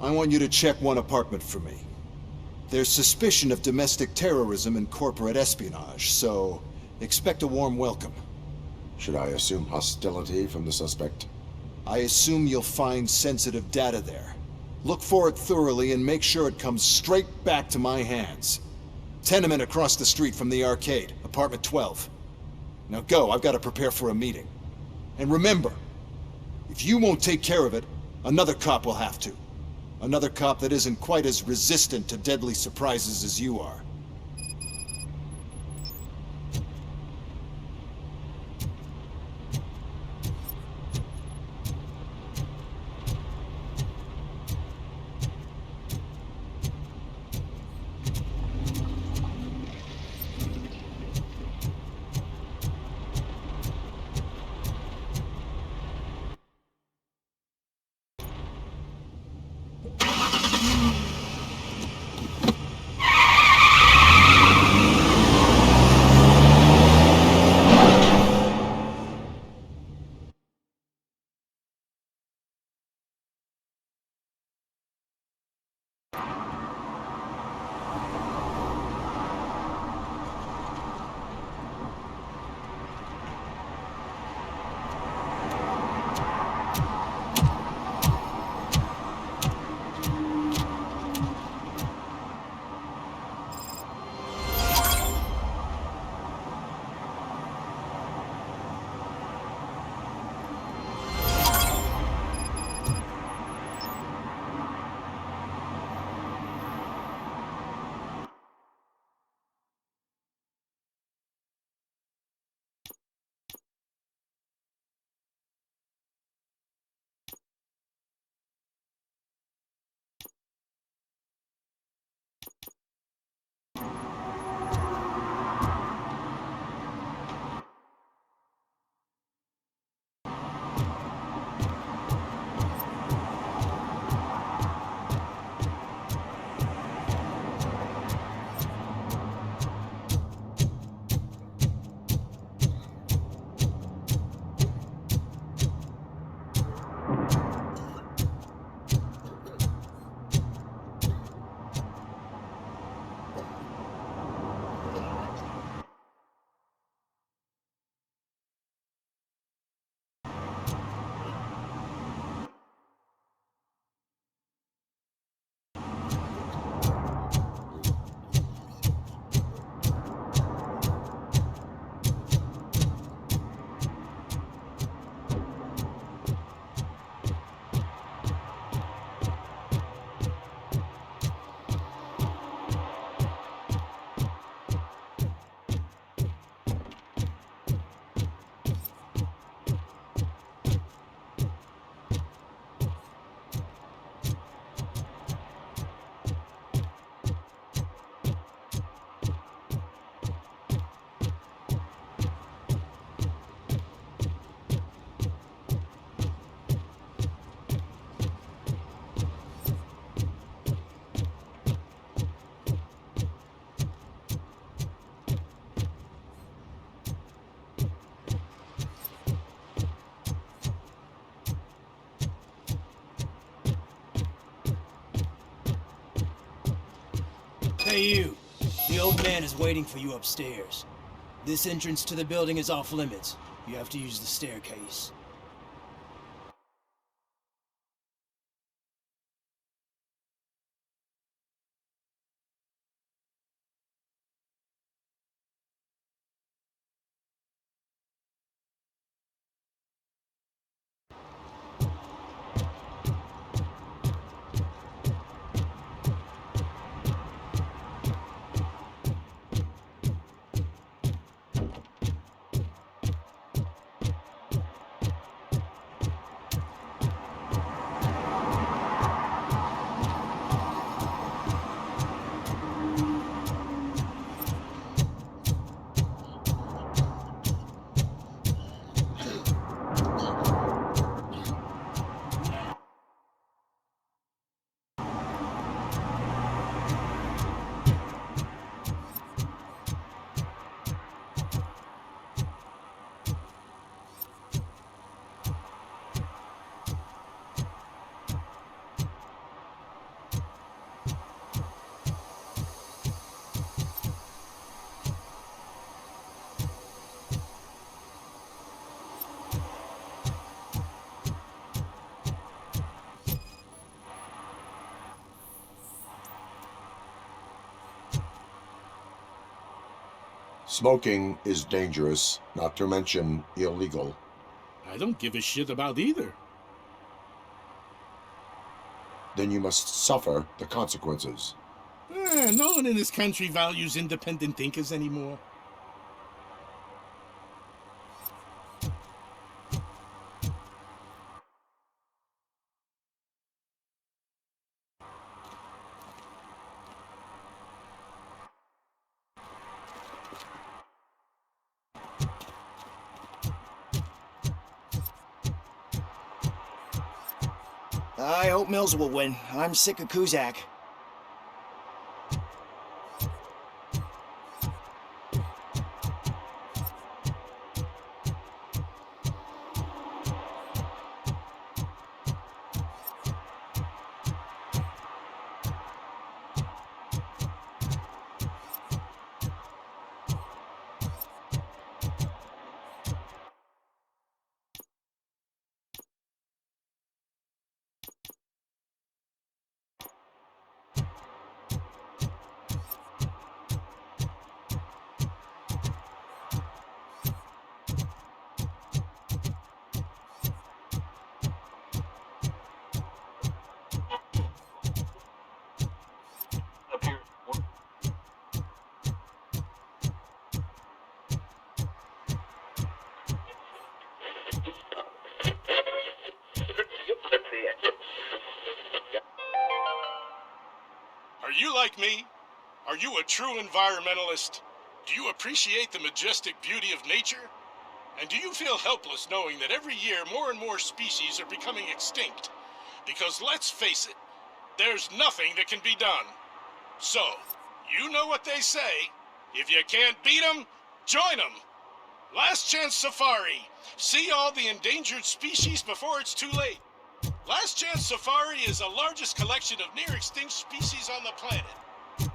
I want you to check one apartment for me. There's suspicion of domestic terrorism and corporate espionage, so expect a warm welcome. Should I assume hostility from the suspect? I assume you'll find sensitive data there. Look for it thoroughly and make sure it comes straight back to my hands. Tenement across the street from the arcade, apartment 12. Now go, I've got to prepare for a meeting. And remember, if you won't take care of it, another cop will have to. Another cop that isn't quite as resistant to deadly surprises as you are. Hey you, the old man is waiting for you upstairs. This entrance to the building is off limits. You have to use the staircase. Smoking is dangerous, not to mention illegal. I don't give a shit about either. Then you must suffer the consequences. No one in this country values independent thinkers anymore. I hope Mills will win. I'm sick of Kuzak. Are you like me? Are you a true environmentalist? Do you appreciate the majestic beauty of nature? And do you feel helpless knowing that every year more and more species are becoming extinct? Because let's face it, there's nothing that can be done. So, you know what they say. If you can't beat 'em, join 'em. Last Chance Safari. See all the endangered species before it's too late. Last Chance Safari is the largest collection of near-extinct species on the planet.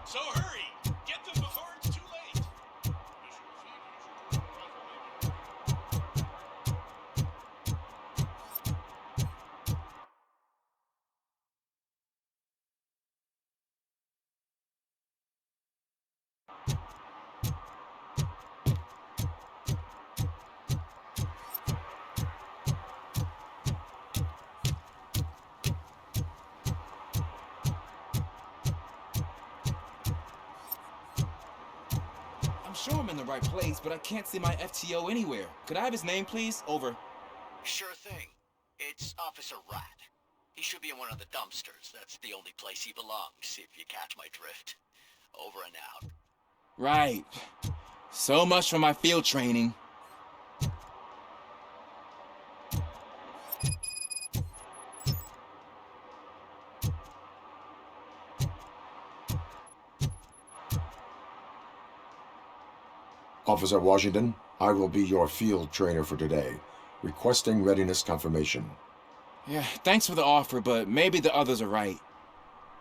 So hurry, get them before it's too late. I'm sure I'm in the right place, but I can't see my FTO anywhere. Could I have his name, please? Over. Sure thing. It's Officer Rat. He should be in one of the dumpsters. That's the only place he belongs, if you catch my drift. Over and out. Right. So much for my field training. Officer Washington, I will be your field trainer for today. Requesting readiness confirmation. Yeah, thanks for the offer, but maybe the others are right.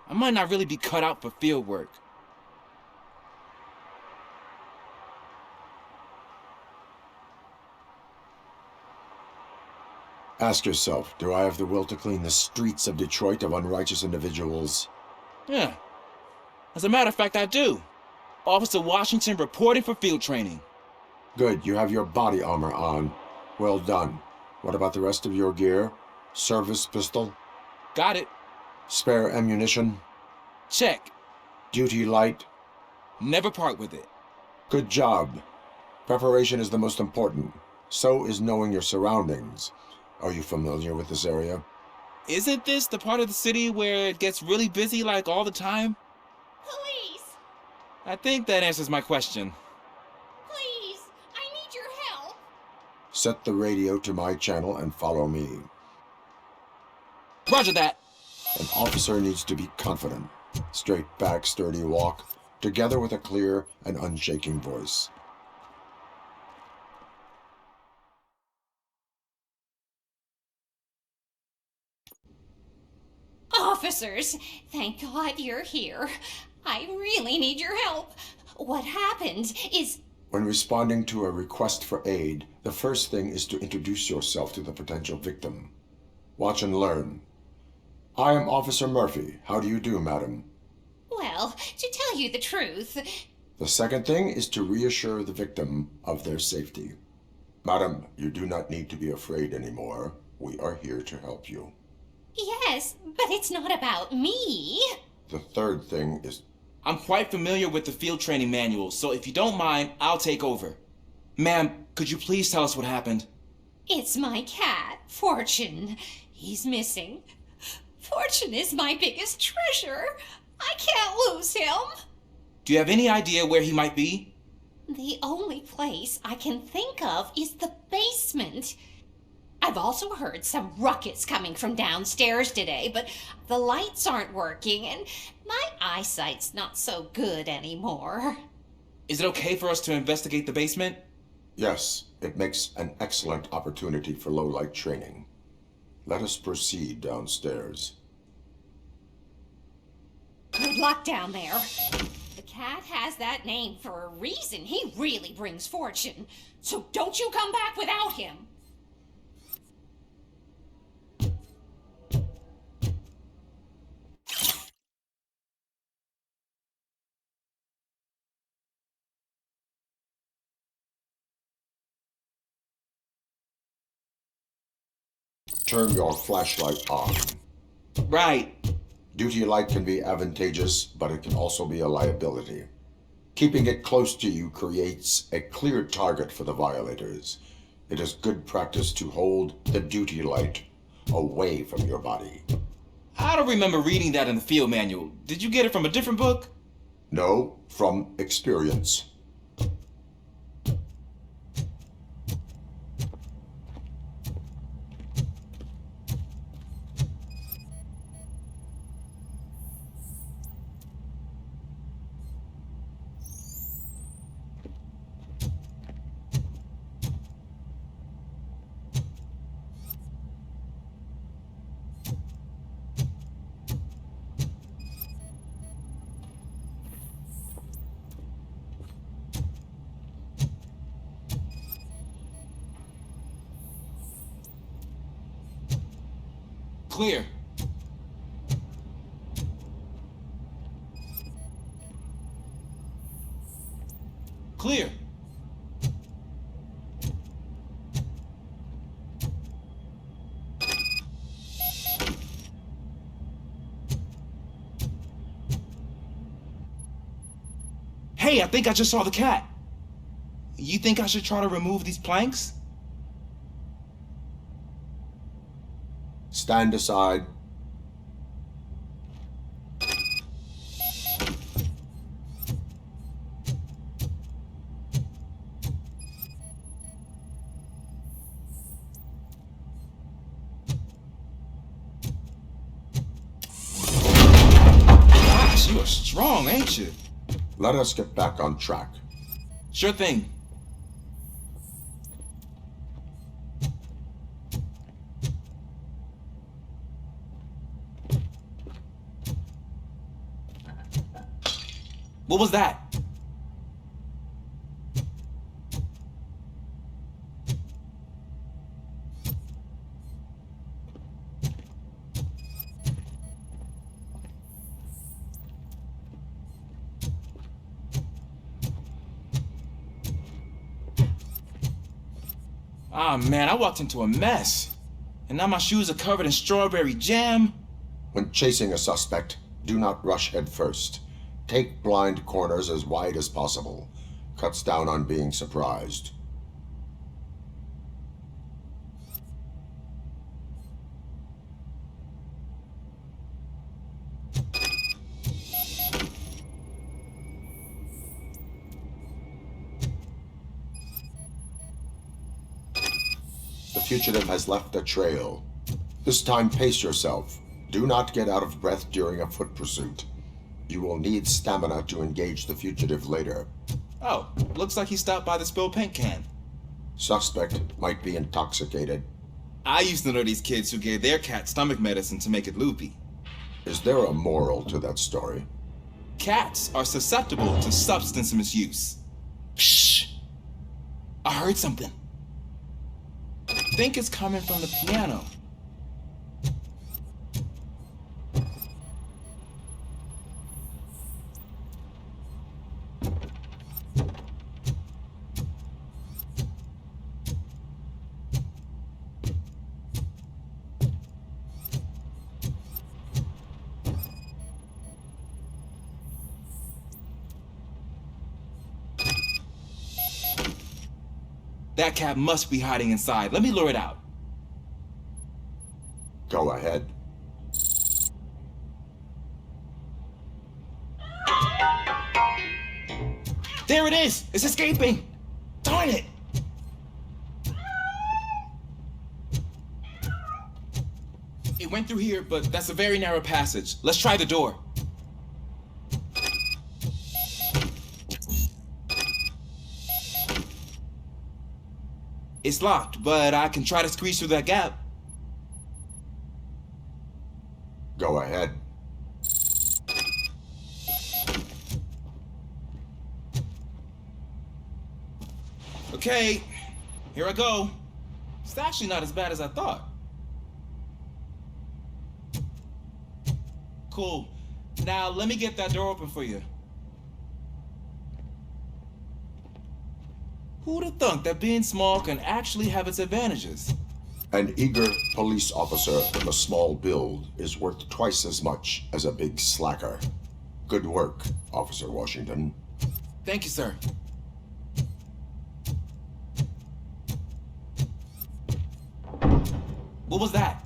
I might not really be cut out for field work. Ask yourself, do I have the will to clean the streets of Detroit of unrighteous individuals? Yeah. As a matter of fact, I do. Officer Washington reporting for field training. Good, you have your body armor on. Well done. What about the rest of your gear? Service pistol? Got it. Spare ammunition? Check. Duty light? Never part with it. Good job. Preparation is the most important. So is knowing your surroundings. Are you familiar with this area? Isn't this the part of the city where it gets really busy like all the time? Police! I think that answers my question. Please! I need your help! Set the radio to my channel and follow me. Roger that. An officer needs to be confident. Straight back, sturdy walk, together with a clear and unshaking voice. Officers, thank God you're here. I really need your help. What happened is... When responding to a request for aid, the first thing is to introduce yourself to the potential victim. Watch and learn. I am Officer Murphy. How do you do, madam? Well, to tell you the truth... The second thing is to reassure the victim of their safety. Madam, you do not need to be afraid anymore. We are here to help you. Yes, but it's not about me. The third thing is... I'm quite familiar with the field training manual, so if you don't mind, I'll take over. Ma'am, could you please tell us what happened? It's my cat, Fortune. He's missing. Fortune is my biggest treasure. I can't lose him. Do you have any idea where he might be? The only place I can think of is the basement. I've also heard some ruckus coming from downstairs today, but the lights aren't working and my eyesight's not so good anymore. Is it okay for us to investigate the basement? Yes, it makes an excellent opportunity for low-light training. Let us proceed downstairs. Good luck down there. The cat has that name for a reason. He really brings fortune. So don't you come back without him. Turn your flashlight on. Right. Duty light can be advantageous, but it can also be a liability. Keeping it close to you creates a clear target for the violators. It is good practice to hold the duty light away from your body. I don't remember reading that in the field manual. Did you get it from a different book? No, from experience. Clear. Clear. Hey, I think I just saw the cat. You think I should try to remove these planks? Stand aside. Gosh, you are strong, ain't you? Let us get back on track. Sure thing. What was that? Ah, man, I walked into a mess. And now my shoes are covered in strawberry jam. When chasing a suspect, do not rush head first. Take blind corners as wide as possible. Cuts down on being surprised. The fugitive has left a trail. This time pace yourself. Do not get out of breath during a foot pursuit. You will need stamina to engage the fugitive later. Oh, looks like he stopped by the spilled paint can. Suspect might be intoxicated. I used to know these kids who gave their cat stomach medicine to make it loopy. Is there a moral to that story? Cats are susceptible to substance misuse. Shh! I heard something. I think it's coming from the piano. That cat must be hiding inside. Let me lure it out. Go ahead. There it is! It's escaping! Darn it! It went through here, but that's a very narrow passage. Let's try the door. It's locked, but I can try to squeeze through that gap. Go ahead. Okay, here I go. It's actually not as bad as I thought. Cool. Now let me get that door open for you. Who'd have thunk that being small can actually have its advantages? An eager police officer with a small build is worth twice as much as a big slacker. Good work, Officer Washington. Thank you, sir. What was that?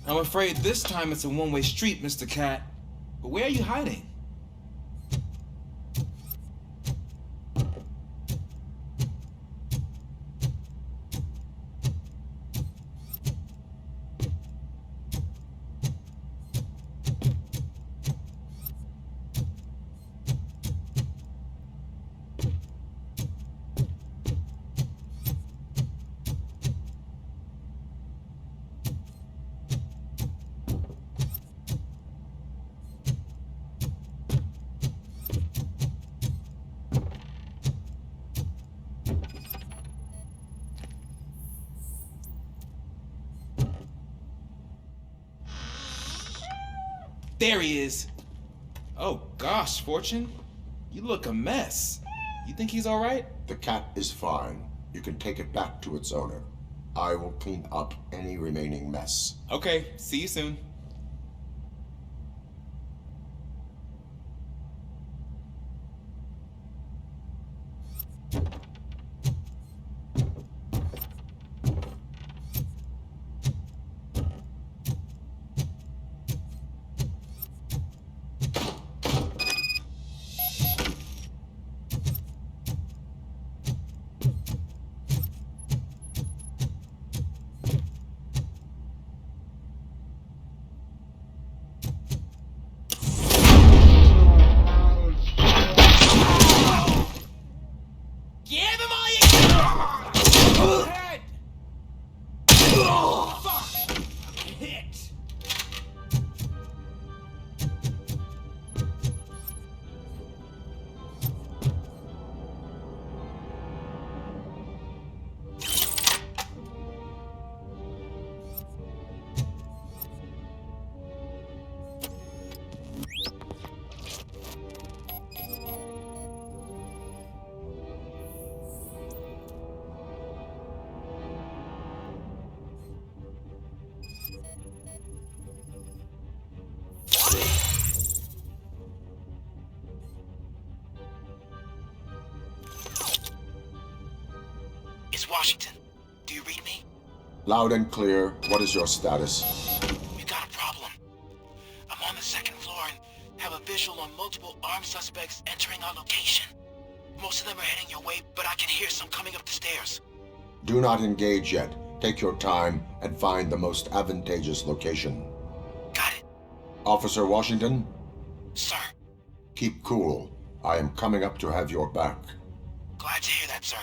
I'm afraid this time it's a one-way street, Mr. Cat. But where are you hiding? There he is. Oh gosh, Fortune. You look a mess. You think he's all right? The cat is fine. You can take it back to its owner. I will clean up any remaining mess. Okay, see you soon. Washington, do you read me? Loud and clear. What is your status? We've got a problem. I'm on the second floor and have a visual on multiple armed suspects entering our location. Most of them are heading your way, but I can hear some coming up the stairs. Do not engage yet. Take your time and find the most advantageous location. Got it. Officer Washington? Sir. Keep cool. I am coming up to have your back. Glad to hear that, sir.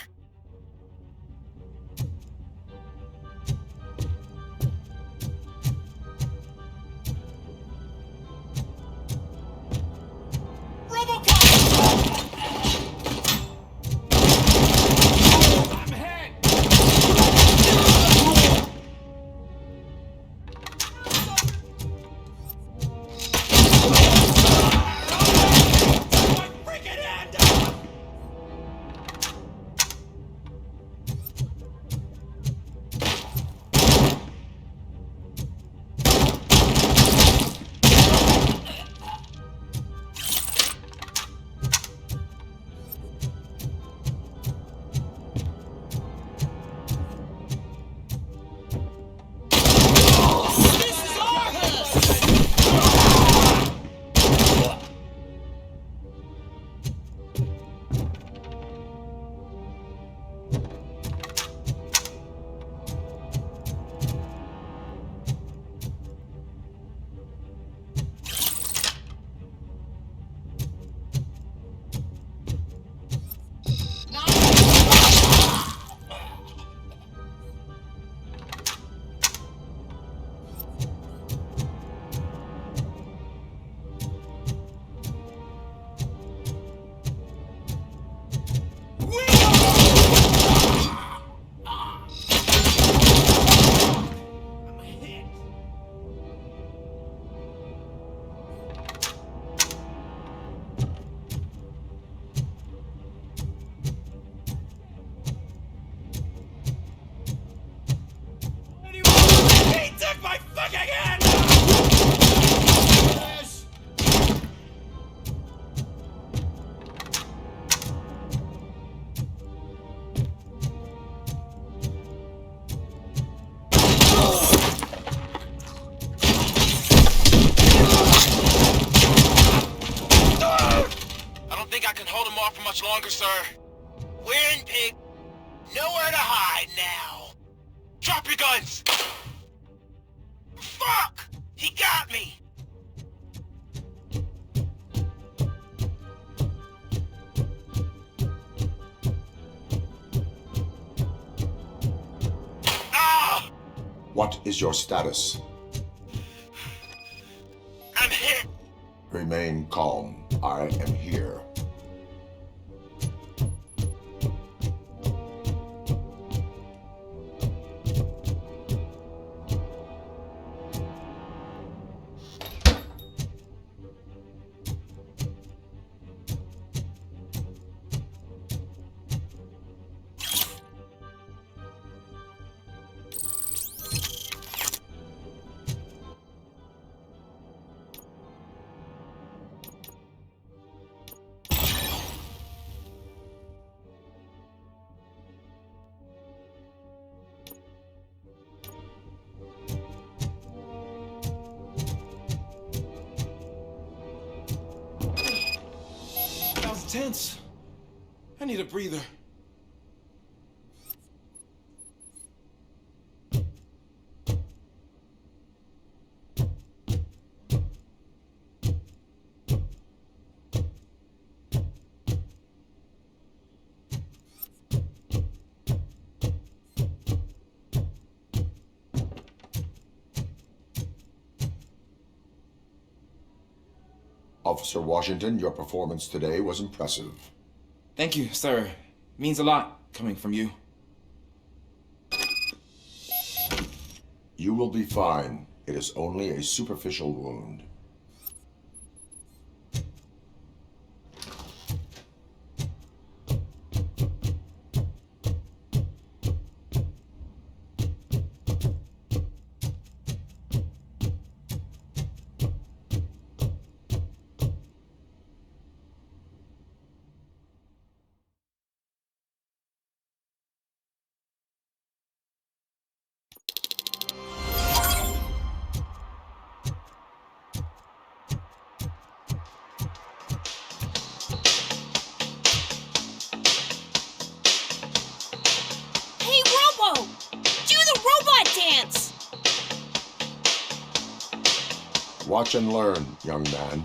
Much longer, sir. We're in, pig. Nowhere to hide now. Drop your guns! Fuck! He got me! Ah! What is your status? I'm hit. Remain calm. I am here. That was tense. I need a breather. Officer Washington, your performance today was impressive. Thank you, sir. Means a lot coming from you. You will be fine. It is only a superficial wound. Watch and learn, young man.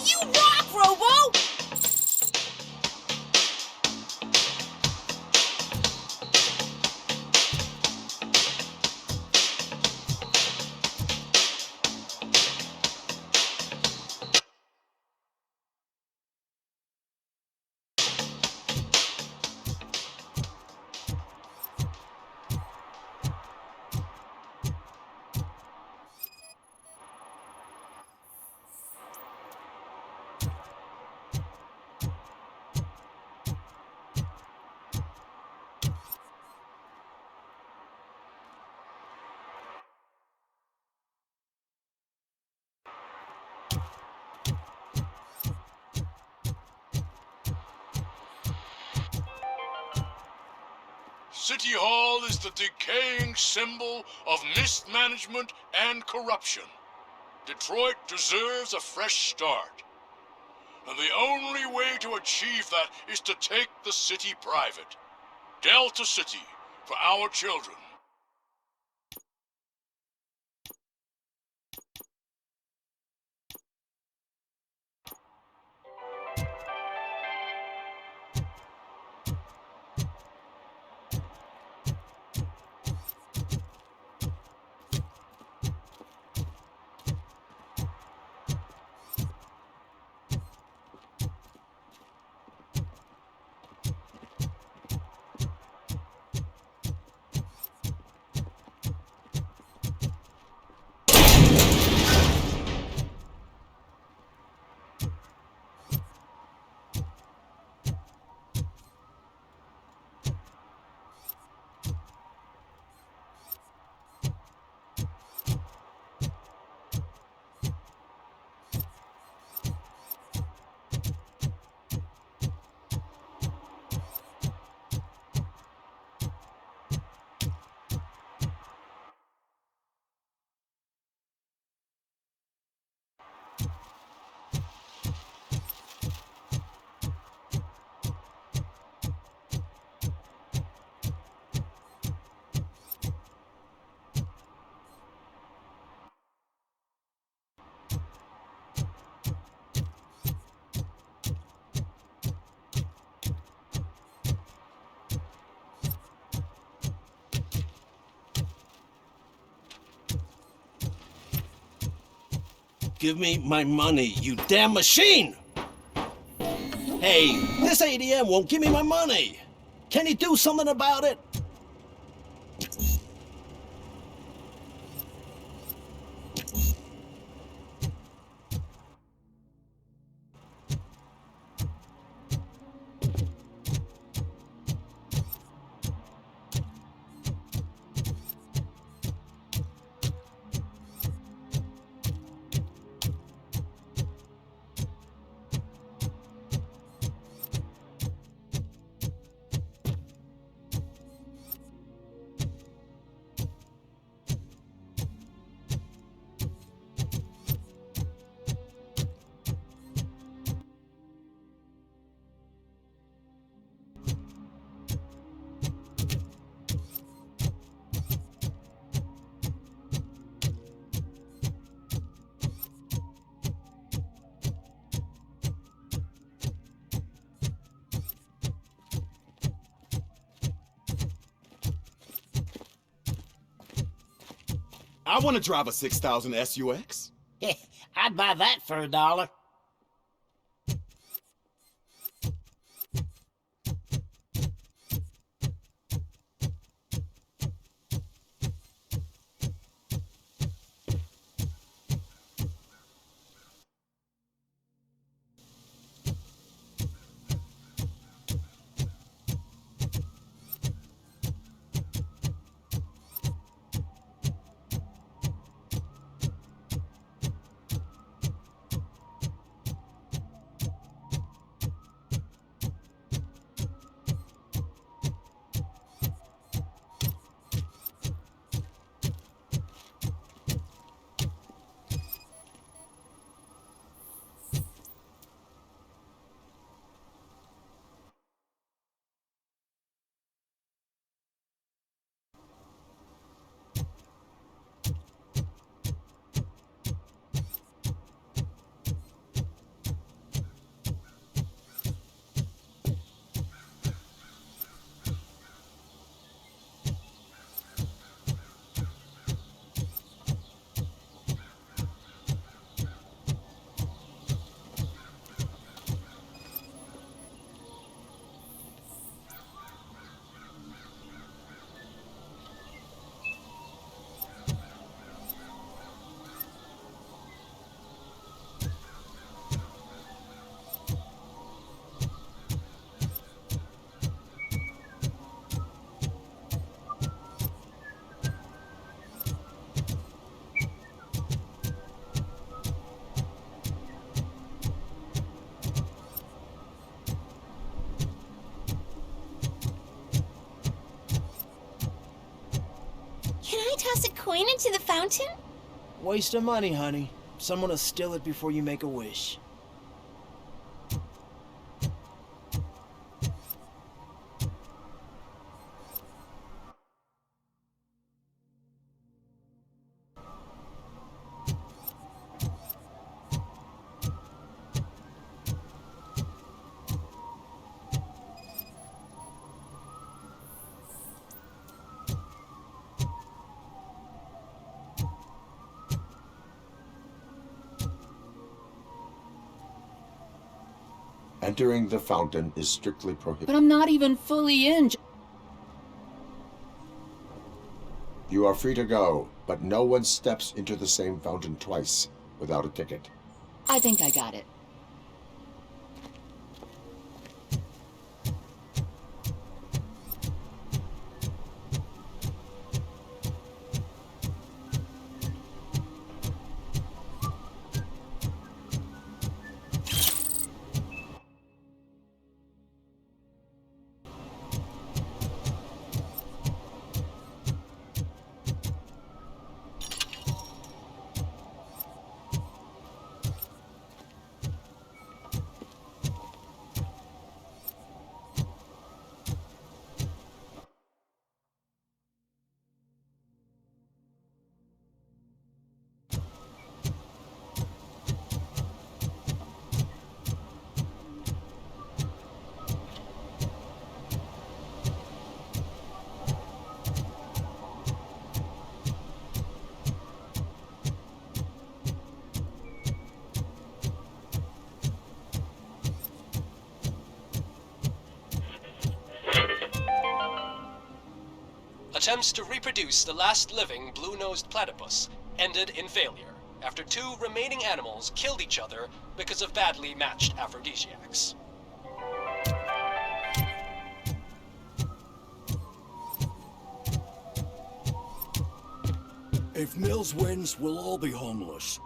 You rock, Robo! City Hall is the decaying symbol of mismanagement and corruption. Detroit deserves a fresh start. And the only way to achieve that is to take the city private. Delta City, for our children. Give me my money, you damn machine! Hey, this ATM won't give me my money! Can you do something about it? I want to drive a 6000 SUX. I'd buy that for $1. coin into the fountain? Waste of money, honey. Someone will steal it before you make a wish. Entering the fountain is strictly prohibited. But I'm not even fully in. You are free to go, but no one steps into the same fountain twice without a ticket. I think I got it. Attempts to reproduce the last living blue-nosed platypus ended in failure after 2 remaining animals killed each other because of badly matched aphrodisiacs. If Mills wins, we'll all be homeless.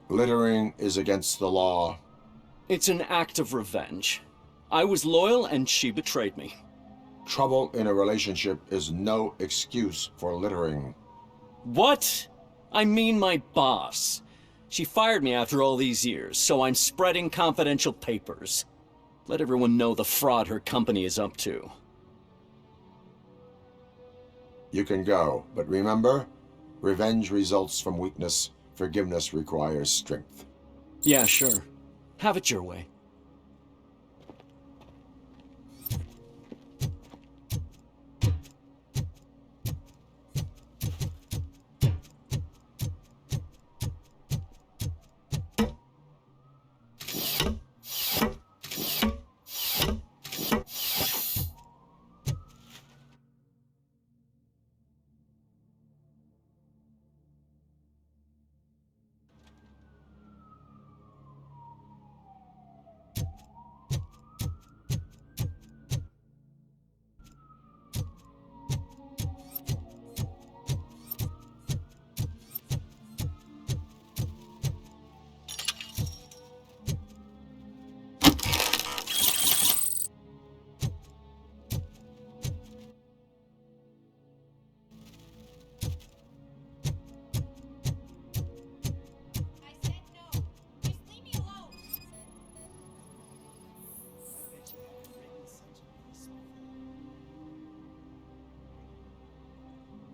Littering is against the law. It's an act of revenge. I was loyal and she betrayed me. Trouble in a relationship is no excuse for littering. What? I mean my boss. She fired me after all these years, so I'm spreading confidential papers. Let everyone know the fraud her company is up to. You can go, but remember, revenge results from weakness. Forgiveness requires strength. Yeah, sure. Have it your way.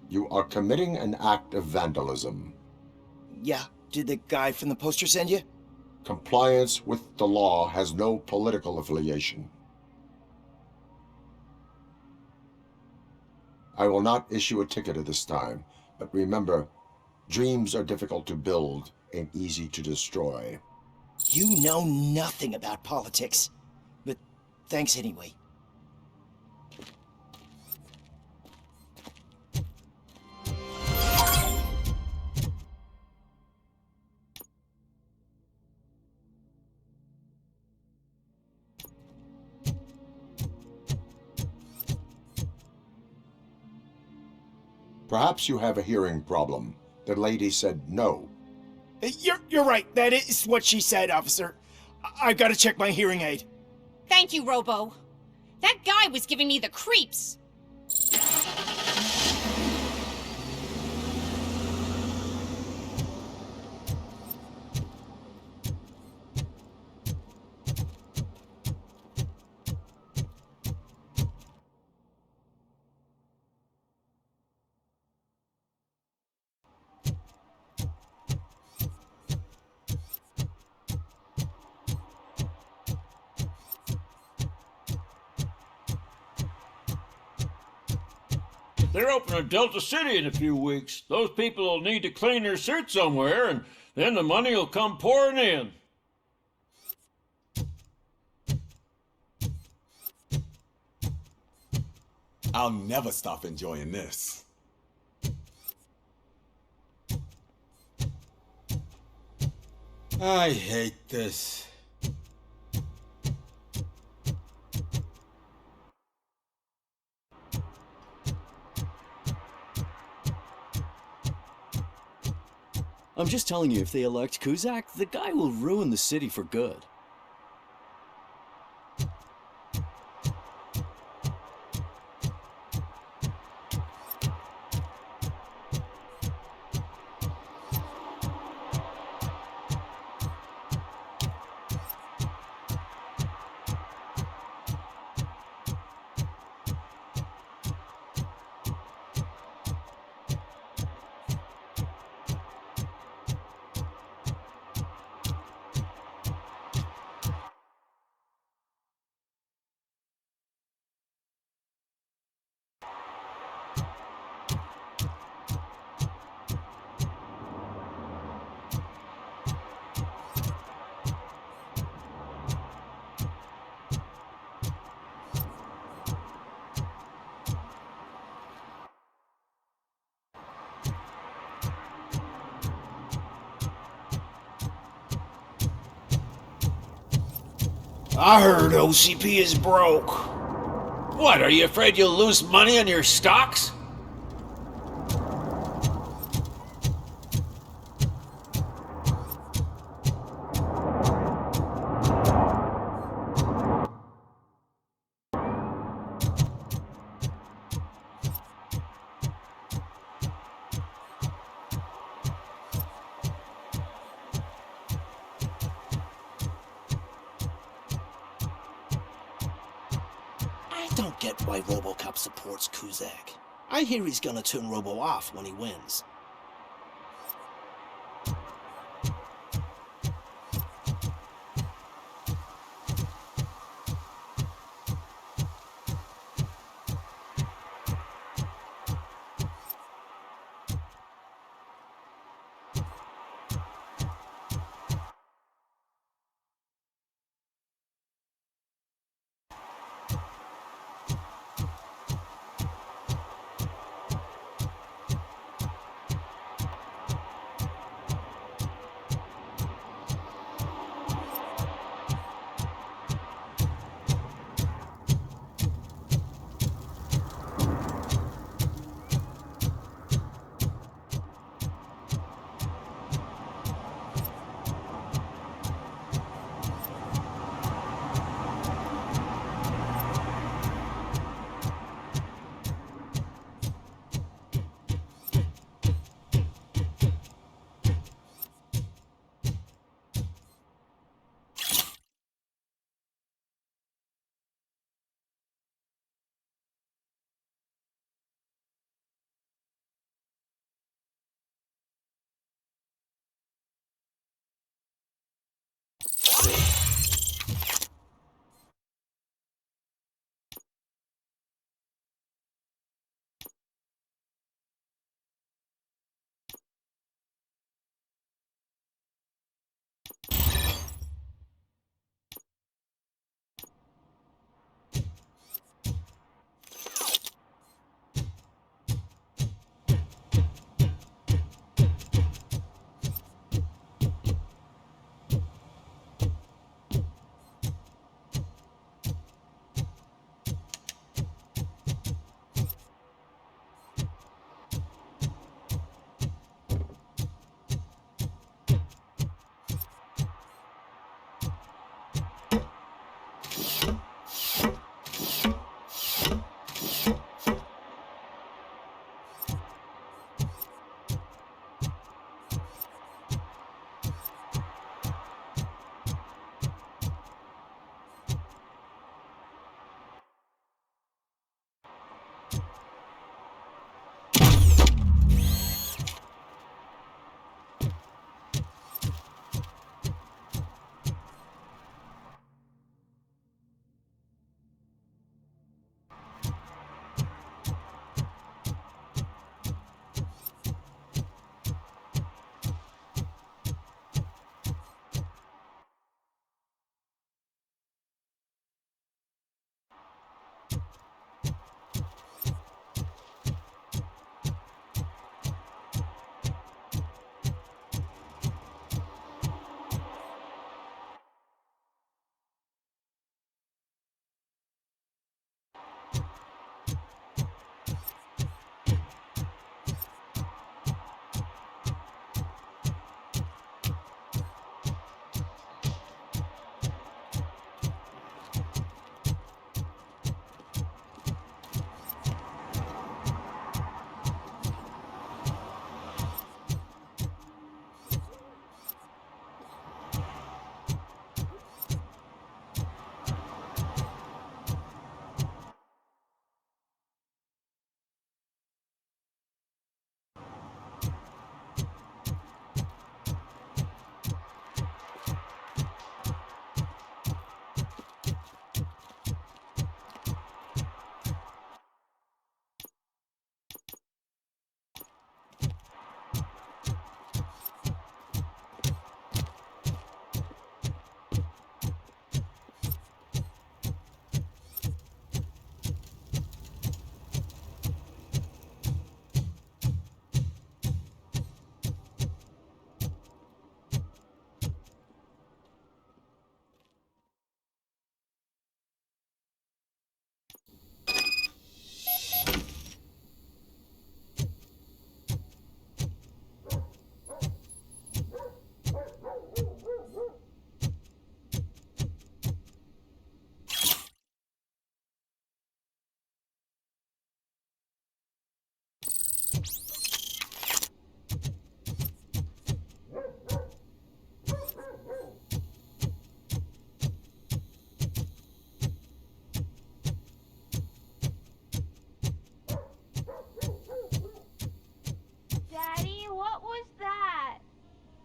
You are committing an act of vandalism. Yeah, did the guy from the poster send you? Compliance with the law has no political affiliation. I will not issue a ticket at this time, but remember, dreams are difficult to build and easy to destroy. You know nothing about politics. But thanks anyway. Perhaps you have a hearing problem. The lady said no. You're right. That is what she said, officer. I've got to check my hearing aid. Thank you, Robo. That guy was giving me the creeps. They're opening Delta City in a few weeks. Those people will need to clean their suit somewhere, and then the money will come pouring in. I'll never stop enjoying this. I hate this. I'm just telling you, if they elect Kuzak, the guy will ruin the city for good. I heard OCP is broke. What, are you afraid you'll lose money on your stocks? I don't get why RoboCop supports Kuzak. I hear he's gonna turn Robo off when he wins.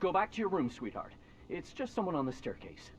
Go back to your room, sweetheart. It's just someone on the staircase.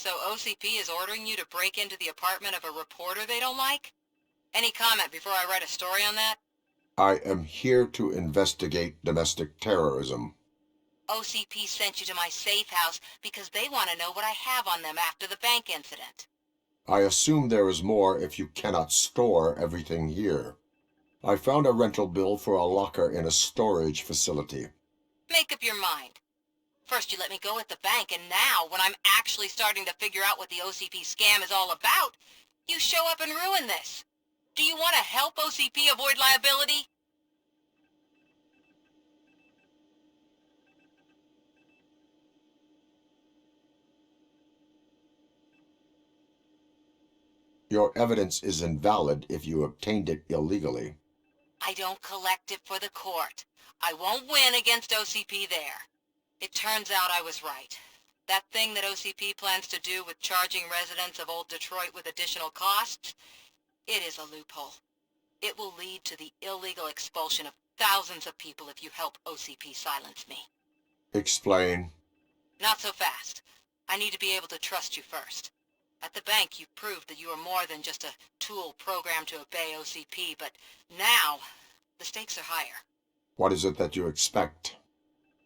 So OCP is ordering you to break into the apartment of a reporter they don't like? Any comment before I write a story on that? I am here to investigate domestic terrorism. OCP sent you to my safe house because they want to know what I have on them after the bank incident. I assume there is more if you cannot store everything here. I found a rental bill for a locker in a storage facility. Make up your mind. First you let me go at the bank, and now, when I'm actually starting to figure out what the OCP scam is all about, you show up and ruin this. Do you want to help OCP avoid liability? Your evidence is invalid if you obtained it illegally. I don't collect it for the court. I won't win against OCP there. It turns out I was right. That thing that OCP plans to do with charging residents of Old Detroit with additional costs, it is a loophole. It will lead to the illegal expulsion of thousands of people if you help OCP silence me. Explain. Not so fast. I need to be able to trust you first. At the bank, you proved that you are more than just a tool programmed to obey OCP, but now, the stakes are higher. What is it that you expect?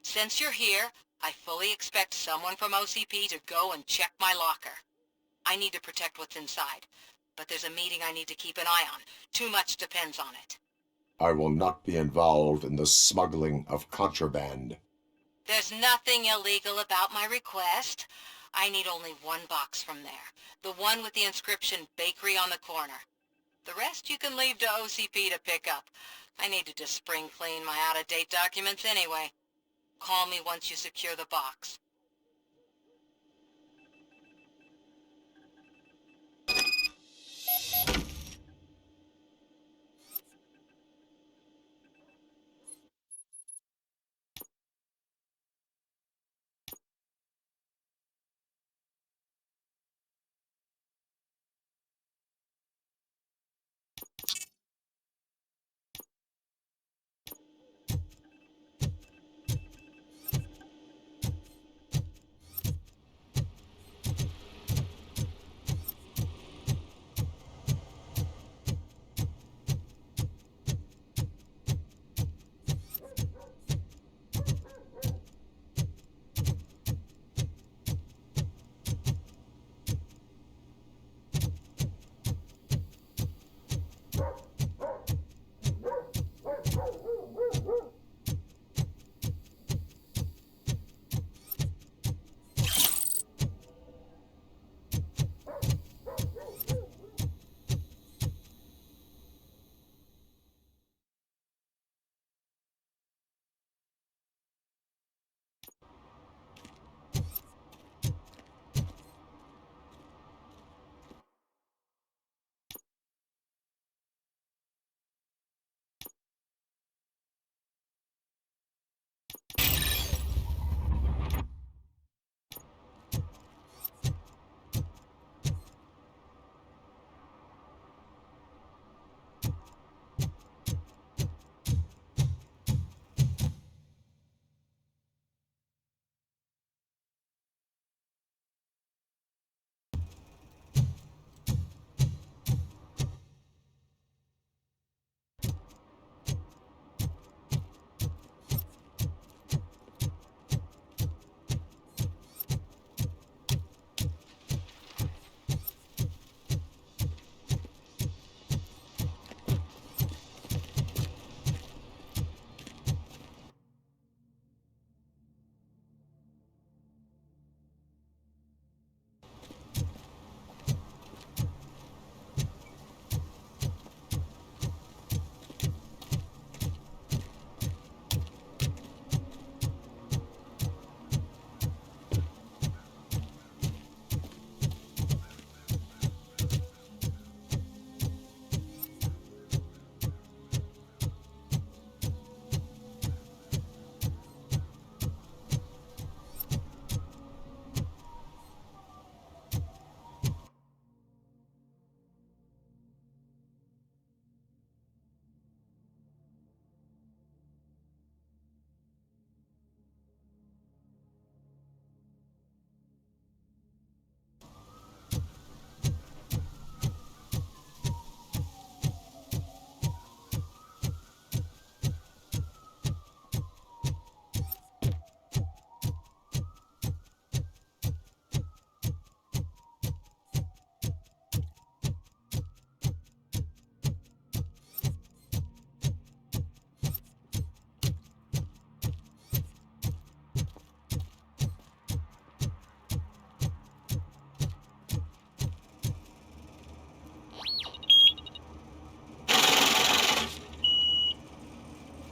Since you're here, I fully expect someone from OCP to go and check my locker. I need to protect what's inside, but there's a meeting I need to keep an eye on. Too much depends on it. I will not be involved in the smuggling of contraband. There's nothing illegal about my request. I need only one box from there. The one with the inscription Bakery on the corner. The rest you can leave to OCP to pick up. I need to just spring clean my out-of-date documents anyway. Call me once you secure the box.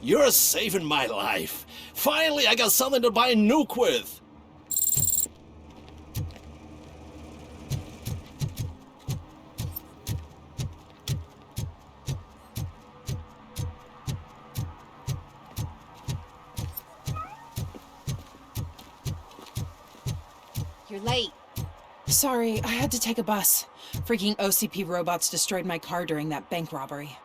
You're saving my life. Finally, I got something to buy a nuke with. You're late. Sorry, I had to take a bus. Freaking OCP robots destroyed my car during that bank robbery.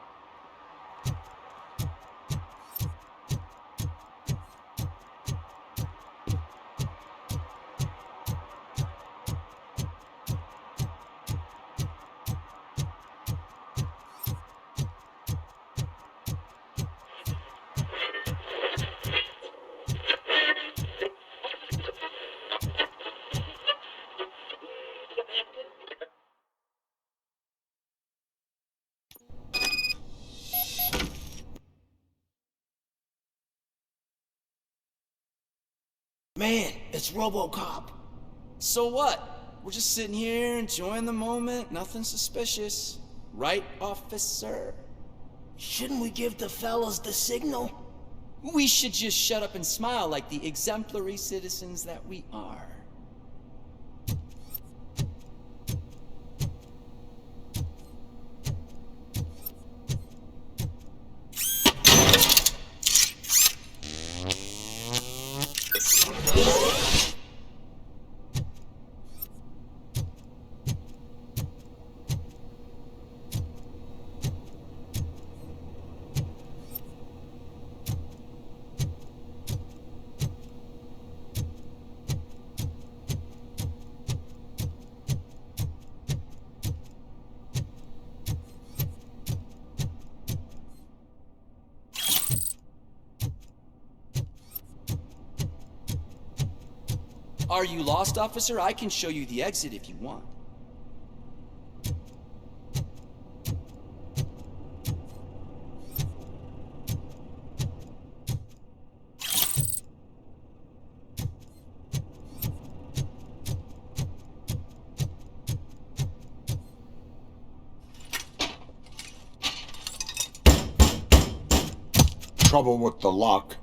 Man, it's RoboCop. So what? We're just sitting here enjoying the moment. Nothing suspicious. Right, officer? Shouldn't we give the fellas the signal? We should just shut up and smile like the exemplary citizens that we are. Are you lost, officer? I can show you the exit if you want. Trouble with the lock.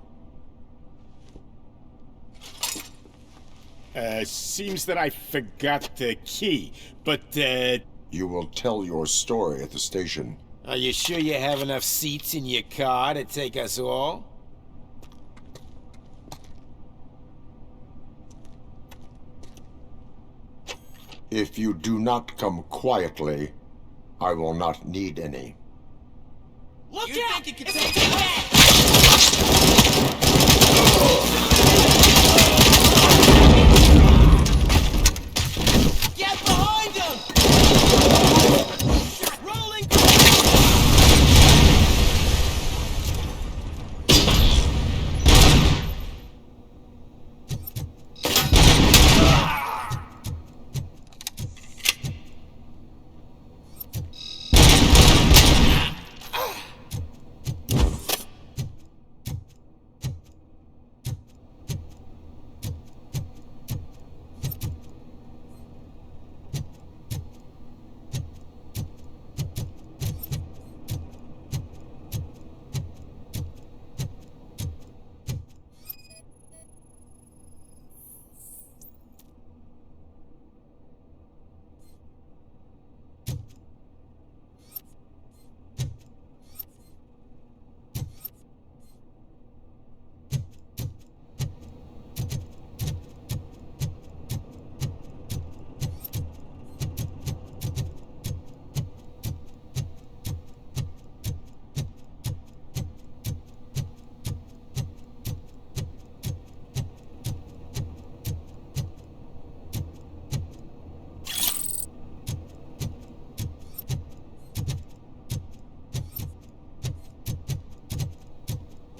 Seems that I forgot the key, but, You will tell your story at the station. Are you sure you have enough seats in your car to take us all? If you do not come quietly, I will not need any. Look out! Think you could take it? Get behind him! Rolling!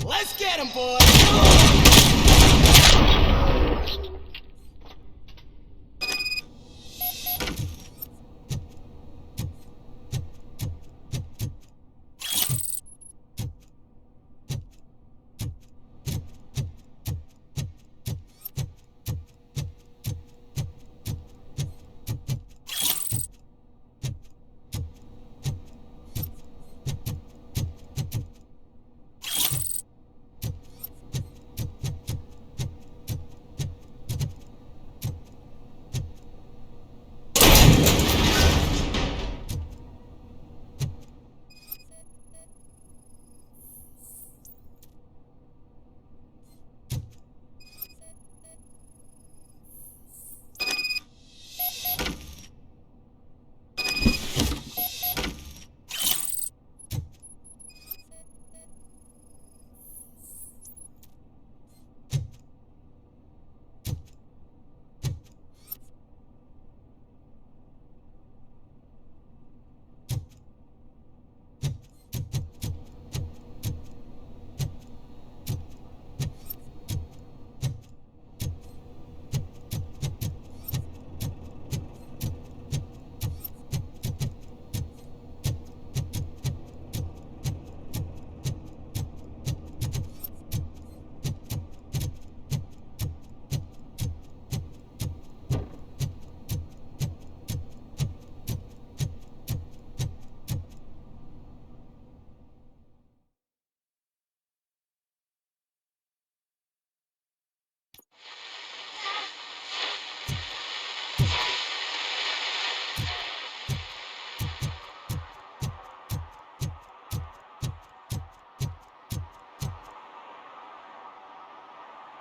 Let's get him, boys!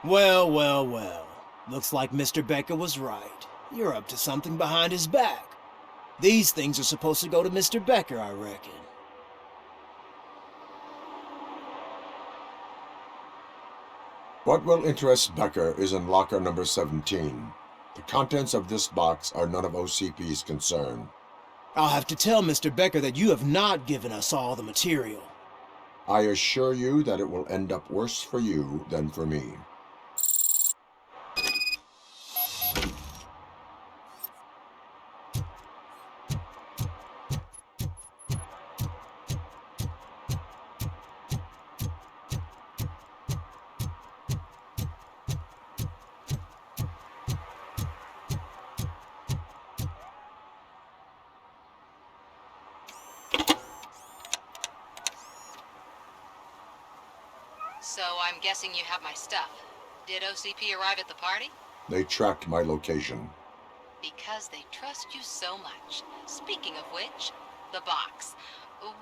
Well, well, well. Looks like Mr. Becker was right. You're up to something behind his back. These things are supposed to go to Mr. Becker, I reckon. What will interest Becker is in locker number 17. The contents of this box are none of OCP's concern. I'll have to tell Mr. Becker that you have not given us all the material. I assure you that it will end up worse for you than for me. So I'm guessing you have my stuff. Did OCP arrive at the party? They tracked my location. Because they trust you so much. Speaking of which, the box.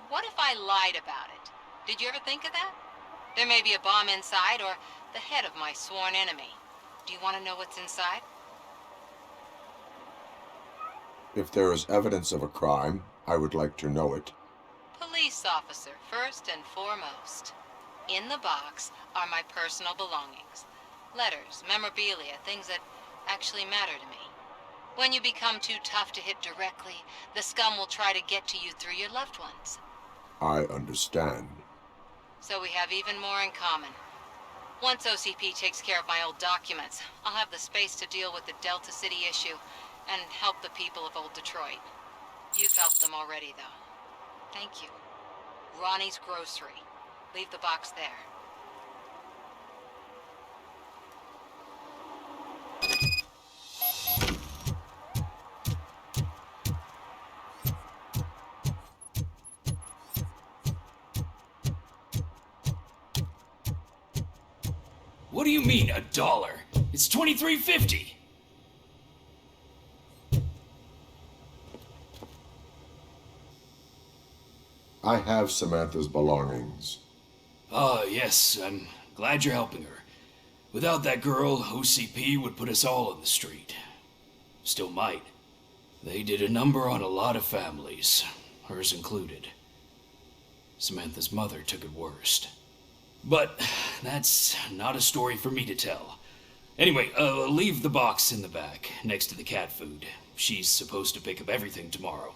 What if I lied about it? Did you ever think of that? There may be a bomb inside or the head of my sworn enemy. Do you want to know what's inside? If there is evidence of a crime, I would like to know it. Police officer, first and foremost. In the box are my personal belongings. Letters, memorabilia, things that actually matter to me. When you become too tough to hit directly, the scum will try to get to you through your loved ones. I understand. So we have even more in common. Once OCP takes care of my old documents, I'll have the space to deal with the Delta City issue and help the people of Old Detroit. You've helped them already, though. Thank you. Ronnie's Grocery. Leave the box there. What do you mean, $1? It's $23.50. I have Samantha's belongings. Ah, yes, I'm glad you're helping her. Without that girl, OCP would put us all in the street. Still might. They did a number on a lot of families, hers included. Samantha's mother took it worst. But that's not a story for me to tell. Anyway, leave the box in the back, next to the cat food. She's supposed to pick up everything tomorrow.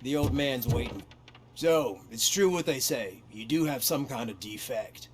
The old man's waiting. So, it's true what they say. You do have some kind of defect.